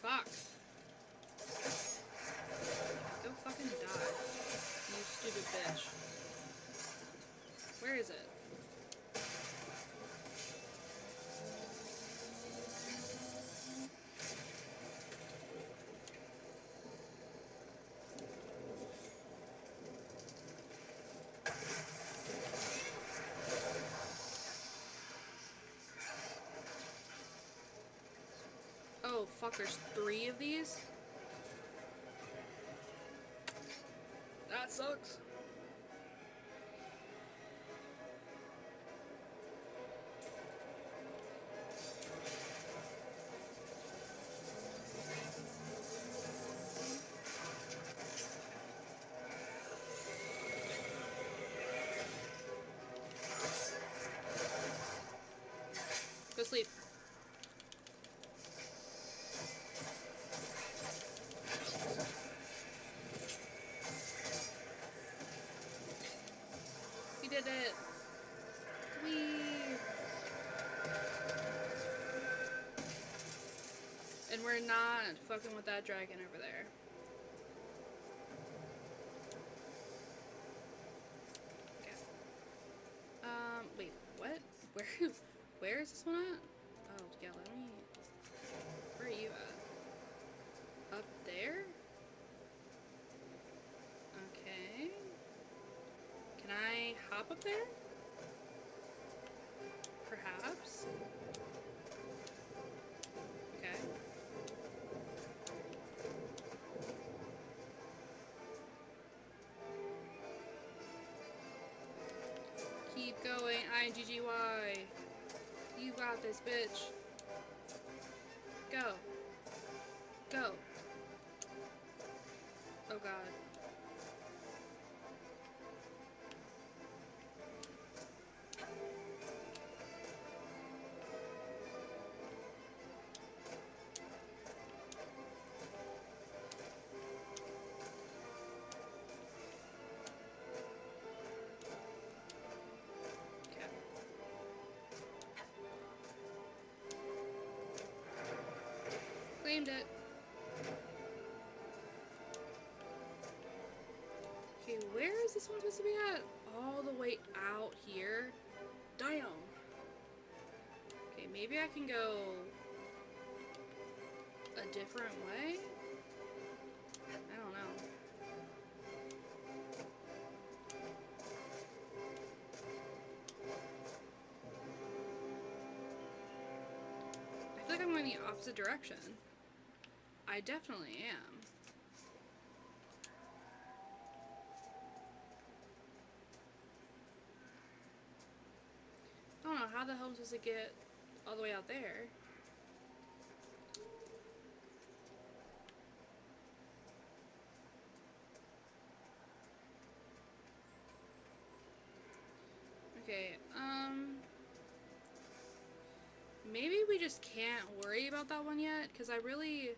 Fuck. Go fucking die. You stupid bitch. Where is it? fuck, there's 3 of these? That sucks. Go sleep. We did it. Whee! And we're not fucking with that dragon over there. Okay. Wait, what? Where is this one at? Oh, yeah, let me... Where are you at? Up there? Okay. Can I hop up there? Perhaps? Okay. Keep going, IGGY. You got this, bitch. Go. Go. Oh god. Okay. Claimed it. Okay, where is this one supposed to be at? All the way out here? Damn. Okay, maybe I can go a different way? I don't know. I feel like I'm going the opposite direction. I definitely am. I don't know how the hell I'm supposed to get all the way out there. Okay, maybe we just can't worry about that one yet, because I really...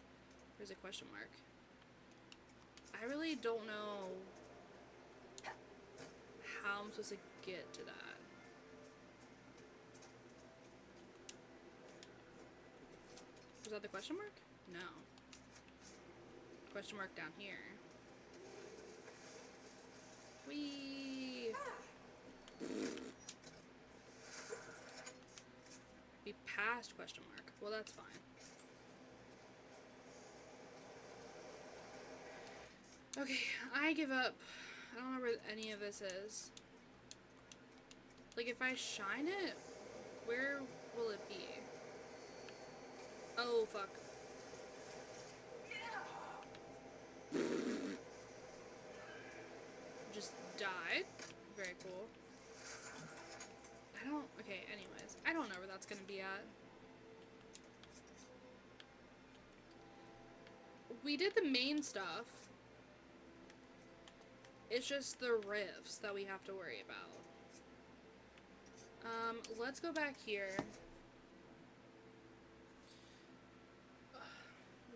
There's a question mark. I really don't know how I'm supposed to get to that. Was that the question mark? No. Question mark down here. Whee! Be past question mark. Well, that's fine. Okay, I give up. I don't know where any of this is. Like, if I shine it, where will it be? Oh, fuck. Just died. Very cool. I don't... Okay, anyways. I don't know where that's gonna be at. We did the main stuff. It's just the rifts that we have to worry about. Let's go back here.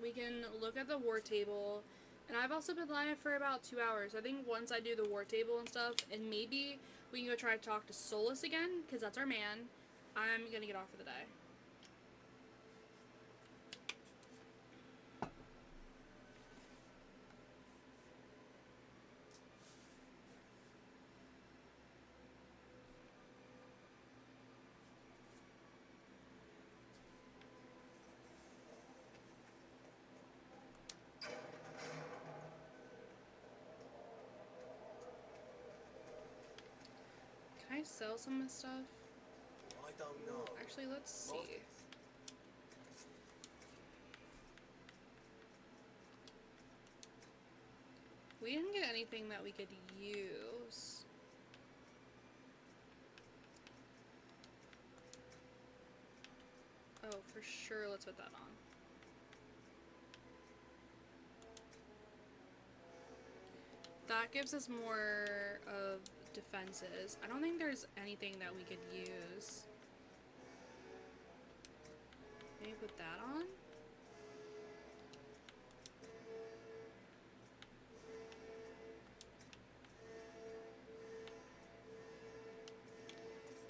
We can look at the war table. And I've also been live for about 2 hours. I think once I do the war table and stuff, and maybe we can go try to talk to Solas again, because that's our man, I'm gonna get off for the day. Can I sell some of this stuff? I don't know. Actually, let's see. We didn't get anything that we could use. Oh, for sure, let's put that on. That gives us more of defenses. I don't think there's anything that we could use. Maybe put that on?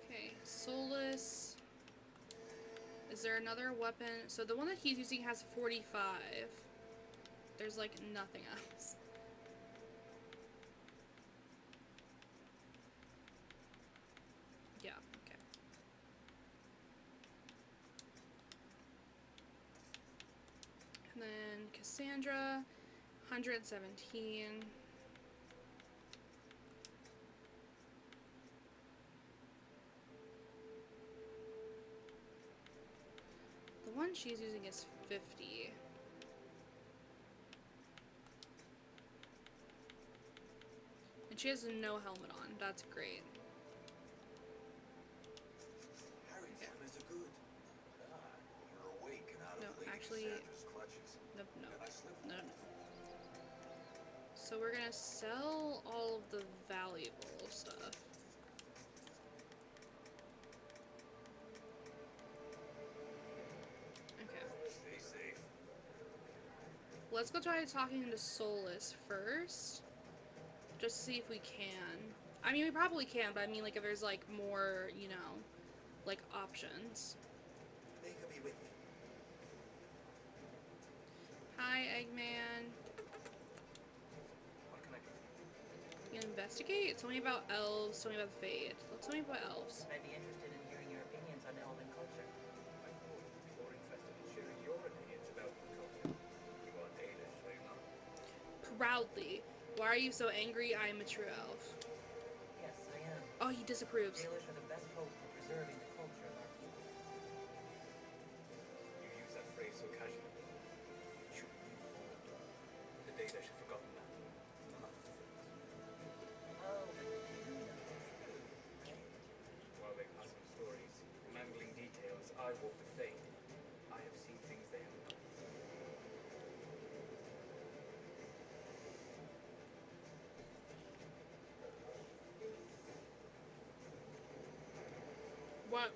Okay, Solas. Is there another weapon? So the one that he's using has 45. There's like nothing else. Yeah, okay. And then Cassandra, 117. The one she's using is 50. And she has no helmet on. That's great. Harry is a good. You're awake and out No, of Lady actually, Cassandra's clutches. no, no, And I slipped. no, no. So we're gonna sell all of the valuable stuff. Okay. Stay safe. Let's go try talking to Solas first. Just to see if we can. I mean, we probably can, but I mean, like, if there's, like, more, you know, like, options. They could be with you. Hi, Eggman. What can I do for you? You investigate? Tell me about elves. Tell me about the Fade. Tell me about elves. I'd be interested in hearing your opinions on elven culture. I thought you'd be more interested in sharing your opinions about the culture. You are Danish, are you not? Proudly. Why are you so angry? I am a true elf. Yes, I am. Oh, he disapproves. Dalish are the best hope for preserving the culture of our people. You use that phrase so casually. Should we the Danish have forgotten that, among other things. Oh, but you know culture, right? While they pass on stories, mangling details, I walk the fade. I have seen things they haven't done. What?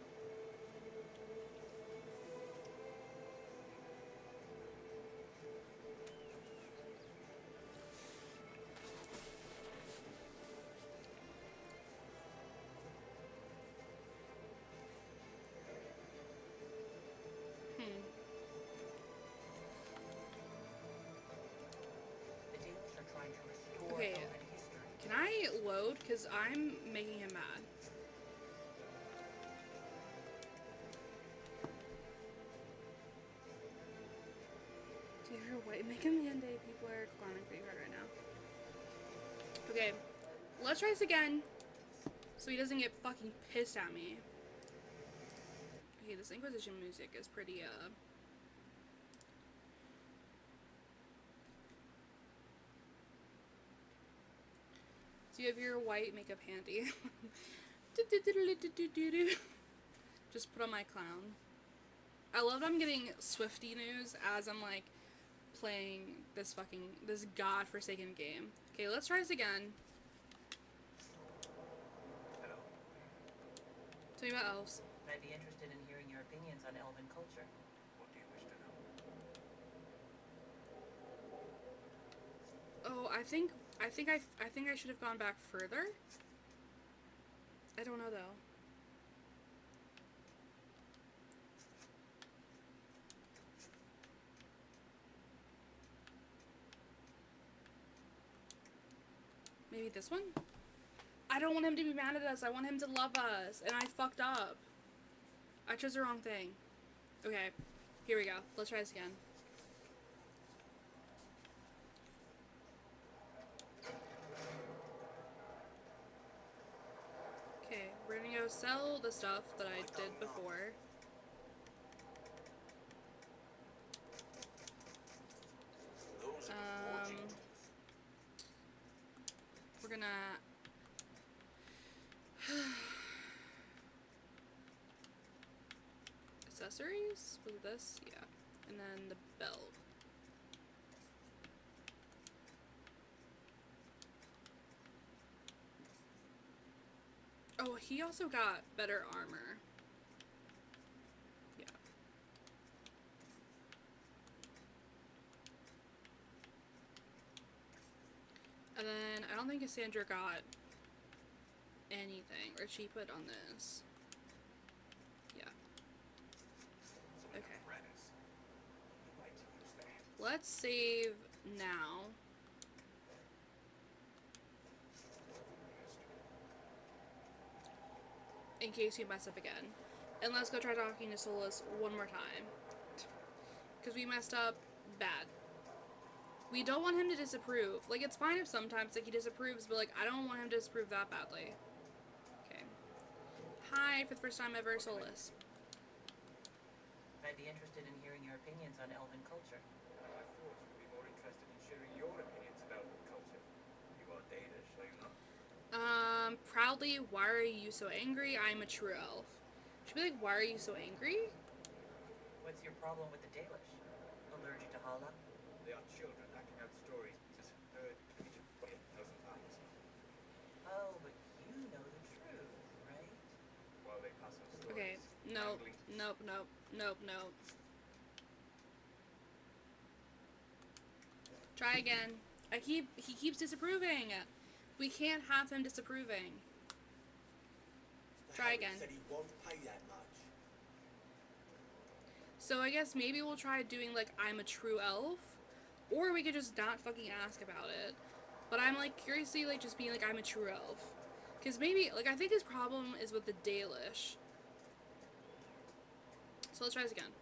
The Dalish are trying to restore Okay. elven history. Can I load? Because I'm making him mad. Dear white, make a man day. People are clowning pretty hard right now. Okay, let's try this again. So he doesn't get fucking pissed at me. Okay, this Inquisition music is pretty, Do you have your white makeup handy? Just put on my clown. I love that I'm getting Swifty news as I'm like playing this godforsaken game. Okay, let's try this again. Hello? Tell me about elves. I'd be interested in hearing your opinions on elven culture. What do you wish to know? Oh, I think I should have gone back further. I don't know though. Maybe this one? I don't want him to be mad at us. I want him to love us. And I fucked up. I chose the wrong thing. Okay. Here we go. Let's try this again. Okay. We're gonna go sell the stuff that I did before. Those are the forging tools. gonna... Accessories? Was it this? Yeah. And then the belt. Oh, he also got better armor. Yeah. And then I don't think Cassandra got anything, or she put on this. Yeah. Okay. Let's save now. In case we mess up again. And let's go try talking to Solas one more time. Because we messed up bad. We don't want him to disapprove. Like, it's fine if sometimes, like, he disapproves, but, like, I don't want him to disapprove that badly. Okay. Hi, for the first time ever, Solas. I'd be interested in hearing your opinions on elven culture. I thought you would be more interested in sharing your opinions about elven culture. You are Danish, are you not? Proudly, why are you so angry? I'm a true elf. Should be like, why are you so angry? What's your problem with the Dalish? Allergic to Hala? They are children acting out stories just heard 1,000 times. Oh, but you know the truth, right? While they pass on stories. Okay, nope, nope, nope, nope, nope. Try again. He keeps disapproving. We can't have him disapproving. Try again. Said he won't pay that much. So I guess maybe we'll try doing like I'm a true elf, or we could just not fucking ask about it. But I'm like curiously like just being like I'm a true elf, because maybe like I think his problem is with the Dalish. So let's try this again.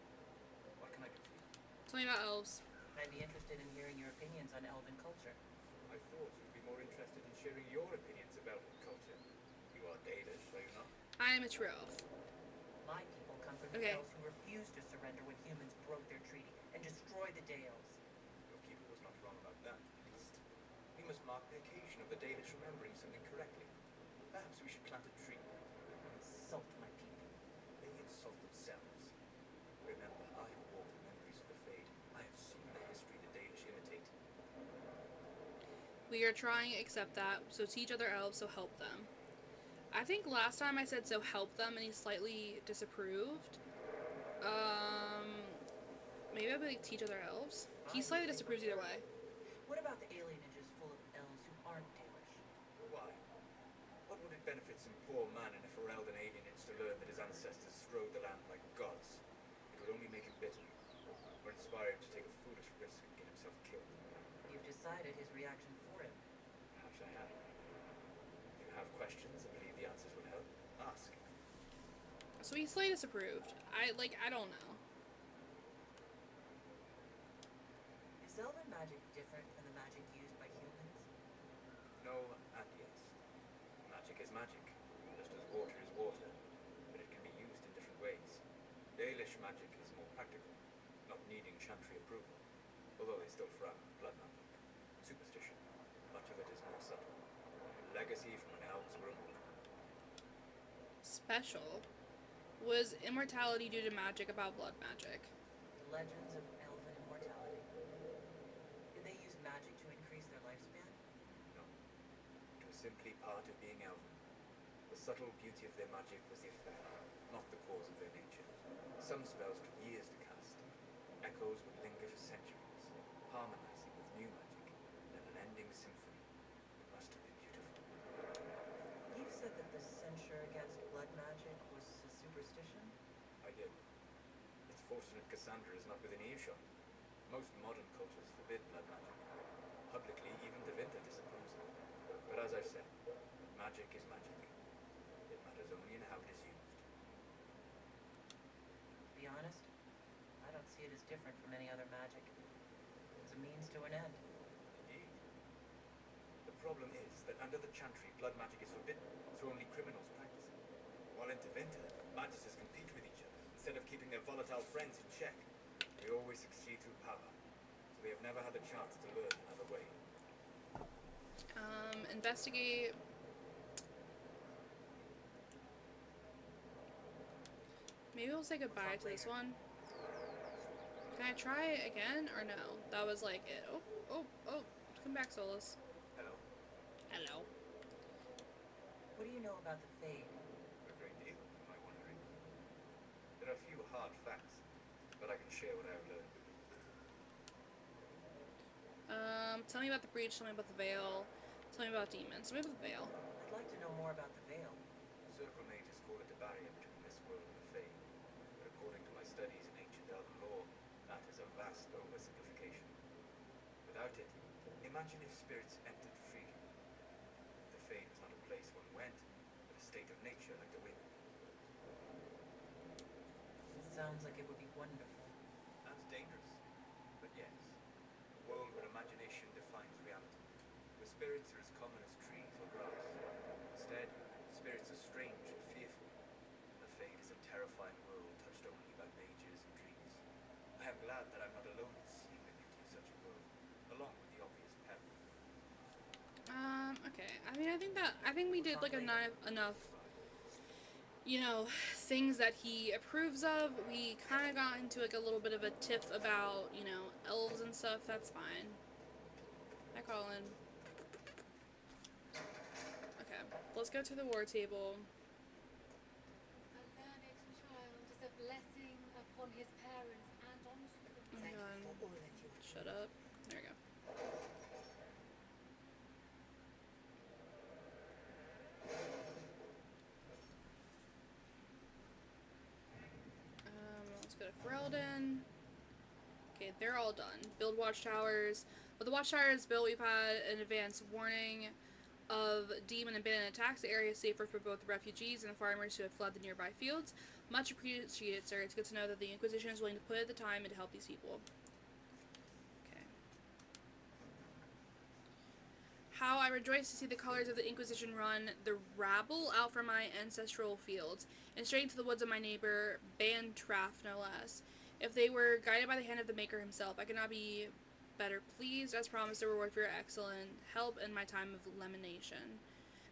What can I do for you? Tell me about elves. I'd be interested in hearing your opinions on elven culture. I thought you'd be more interested in sharing your opinions about elven culture. You are Danish, are you not? I am a true elf. My people come from the Dales who refused to surrender when humans broke their treaty and destroyed the Dales. Your keeper was not wrong about that, at least. We must mark the occasion of the Danish remembering something correctly. Perhaps we should plant a tree. Insult my people. They insult themselves. Remember, I have walked the memories of the Fade. I have seen the history the Danish imitate. We are trying to accept that, so teach other elves, so help them. I think last time I said so help them and he slightly disapproved. Maybe I'll be like teach other elves. He slightly disapproves either way. What about the alienages full of elves who aren't Dalish? Why? What would it benefit some poor man in a Ferelden alienage to learn that his ancestors strode the land like gods? It would only make him bitter, or inspire him to take a foolish risk and get himself killed. You've decided his reaction for him. Perhaps I have. If you have questions and believe the answers will help, ask. So he slightly disapproved. I don't know. Is elven magic different than the magic used by humans? No and yes. Magic is magic, just as water is water, but it can be used in different ways. Dalish magic is more practical, not needing chantry approval, although they still frown on blood magic. Superstition, much of it is more subtle. Legacy from when elves were immortal. Special. Was immortality due to magic about blood magic? The legends of elven immortality. Did they use magic to increase their lifespan? No. It was simply part of being elven. The subtle beauty of their magic was the effect, not the cause of their nature. Some spells took years to cast. Echoes would linger for centuries, harmonizing with new magic, and an unending symphony. It must have been beautiful. You said that the censure against blood magic was a superstition? I did. It's fortunate Cassandra is not within earshot. Most modern cultures forbid blood magic. Publicly, even the Vinter disapproves of it. But as I've said, magic is magic. It matters only in how it is used. To be honest, I don't see it as different from any other magic. It's a means to an end. Indeed. The problem is that under the Chantry, blood magic is forbidden, so only criminals practice it. While in Tevinter, magisters compete with each other instead of keeping their volatile friends in check. They always succeed through power, so they have never had the chance to learn another way. And investigate. Maybe we'll say goodbye to this one. Can I try it again or no? That was like it. Oh. Come back, Solas. Hello. Hello. What do you know about the Fade? A great deal, am I wondering? There are few hard facts, but I can share what I've learned. Tell me about the breach, tell me about the veil, tell me about demons. Tell me about the veil. I'd like to know more about the Veil. Circle mages call it the barrier between this world and the Fade. But according to my studies in ancient elven lore, that is a vast oversimplification. Without it, imagine if spirits entered freely. The Fade was not a place one went, but a state of nature like the wind. It sounds like it would be wonderful. And dangerous. But yes, a world where imagination defines reality. Where spirits are as common as trees or grass. Instead, spirits are strange and fearful. The Fade is a terrifying world touched only by mages and dreamers. I am glad that I'm not alone in seeing the beauty of such a world, along with the obvious peril. Okay. I think we did like enough, you know, things that he approves of. We kind of got into like a little bit of a tiff about, you know, elves and stuff. That's fine. Hi, Colin. Okay, let's go to the war table. A learned child is a blessing upon his parents and unto them. Oh my God. For all that you Shut up. There we go. Let's go to Ferelden. Okay, they're all done. Build watchtowers. With the watchtowers built, we've had an advance warning of demon and bandit attacks. The area is safer for both the refugees and the farmers who have fled the nearby fields. Much appreciated, sir. It's good to know that the Inquisition is willing to put the time in to help these people. Okay. How I rejoice to see the colors of the Inquisition run the rabble out from my ancestral fields, and straight into the woods of my neighbor, Bantraff, no less. If they were guided by the hand of the Maker himself, I could not be better pleased. As promised, a reward for your excellent help in my time of lamination.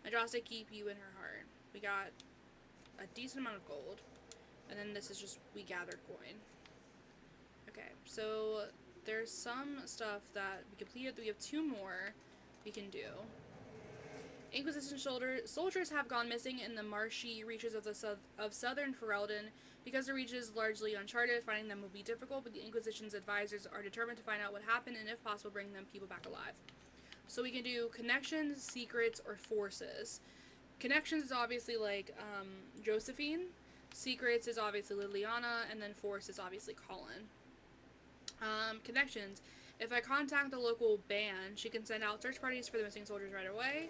Madrasta keep you in her heart. We got a decent amount of gold, and then this is just, we gathered coin. Okay, so there's some stuff that we completed. We have 2 more we can do. Inquisition soldiers have gone missing in the marshy reaches of southern Ferelden. Because the region is largely uncharted, finding them will be difficult, but the Inquisition's advisors are determined to find out what happened and, if possible, bring them people back alive. So we can do connections, secrets, or forces. Connections is obviously like Josephine. Secrets is obviously Liliana, and then force is obviously Colin. Connections. If I contact the local band, she can send out search parties for the missing soldiers right away.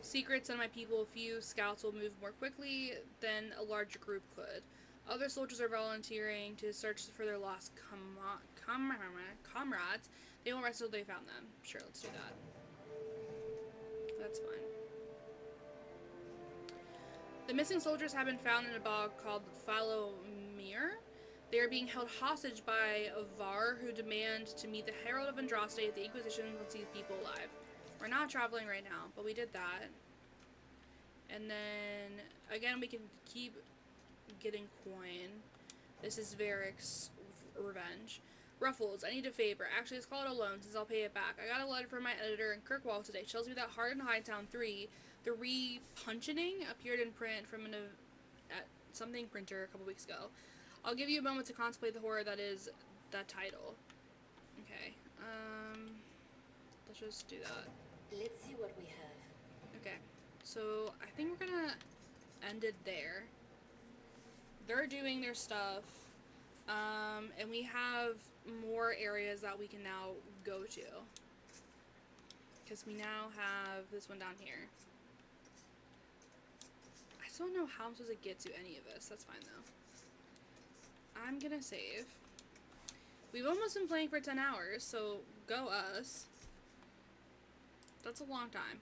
Secrets, send my people. A few scouts will move more quickly than a larger group could. Other soldiers are volunteering to search for their lost comrades. They won't rest until they found them. Sure, let's do that. That's fine. The missing soldiers have been found in a bog called Falomir. They are being held hostage by Var, who demand to meet the Herald of Andraste if the Inquisition wants these people alive. We're not traveling right now, but we did that. And then, again, we can keep getting coin. This is Varric's revenge. Ruffles, I need a favor. Actually, let's call it a loan since I'll pay it back. I got a letter from my editor in Kirkwall today. She tells me that Hard in Hightown 3, the repuncheoning, appeared in print from at something printer a couple weeks ago. I'll give you a moment to contemplate the horror that is that title. Okay, let's just do that. Let's see what we have. Okay, so I think we're gonna end it there. They're doing their stuff, and we have more areas that we can now go to. Because we now have this one down here. I still don't know how I'm supposed to get to any of this. That's fine, though. I'm gonna save. We've almost been playing for 10 hours, so go us. That's a long time.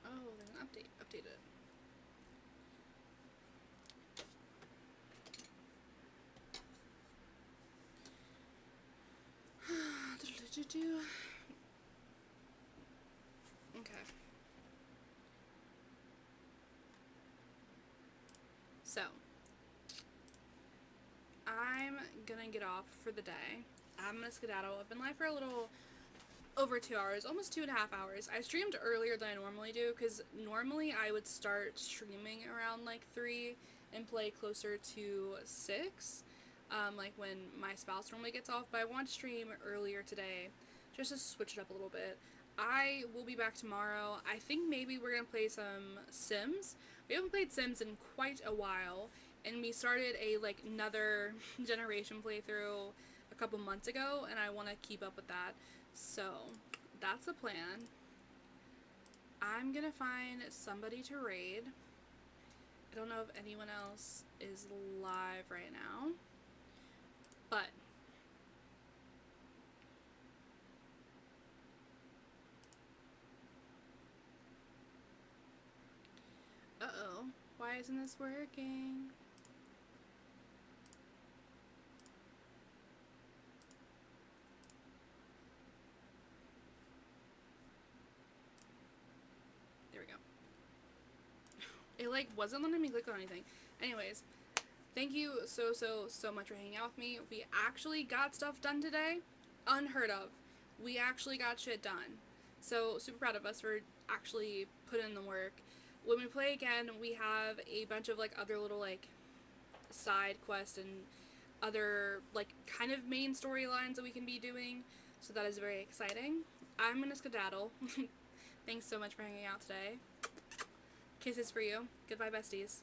Oh, there's an update. Update it. So, I'm gonna get off for the day. I'm gonna skedaddle. I've been live for a little over 2 hours, almost 2.5 hours. I streamed earlier than I normally do, because normally I would start streaming around like 3 and play closer to 6, like when my spouse normally gets off, but I want to stream earlier today just to switch it up a little bit. I will be back tomorrow. I think maybe we're gonna play some Sims. We haven't played Sims in quite a while, and we started another generation playthrough a couple months ago, and I want to keep up with that. So that's the plan. I'm gonna find somebody to raid. I don't know if anyone else is live right now, but uh-oh, why isn't this working? There we go. It wasn't letting me click on anything. Anyways, thank you so much for hanging out with me. We actually got stuff done today. Unheard of. We actually got shit done. So super proud of us for actually putting in the work. When we play again, we have a bunch of other little side quests and other kind of main storylines that we can be doing. So that is very exciting. I'm gonna skedaddle. Thanks so much for hanging out today. Kisses for you. Goodbye, besties.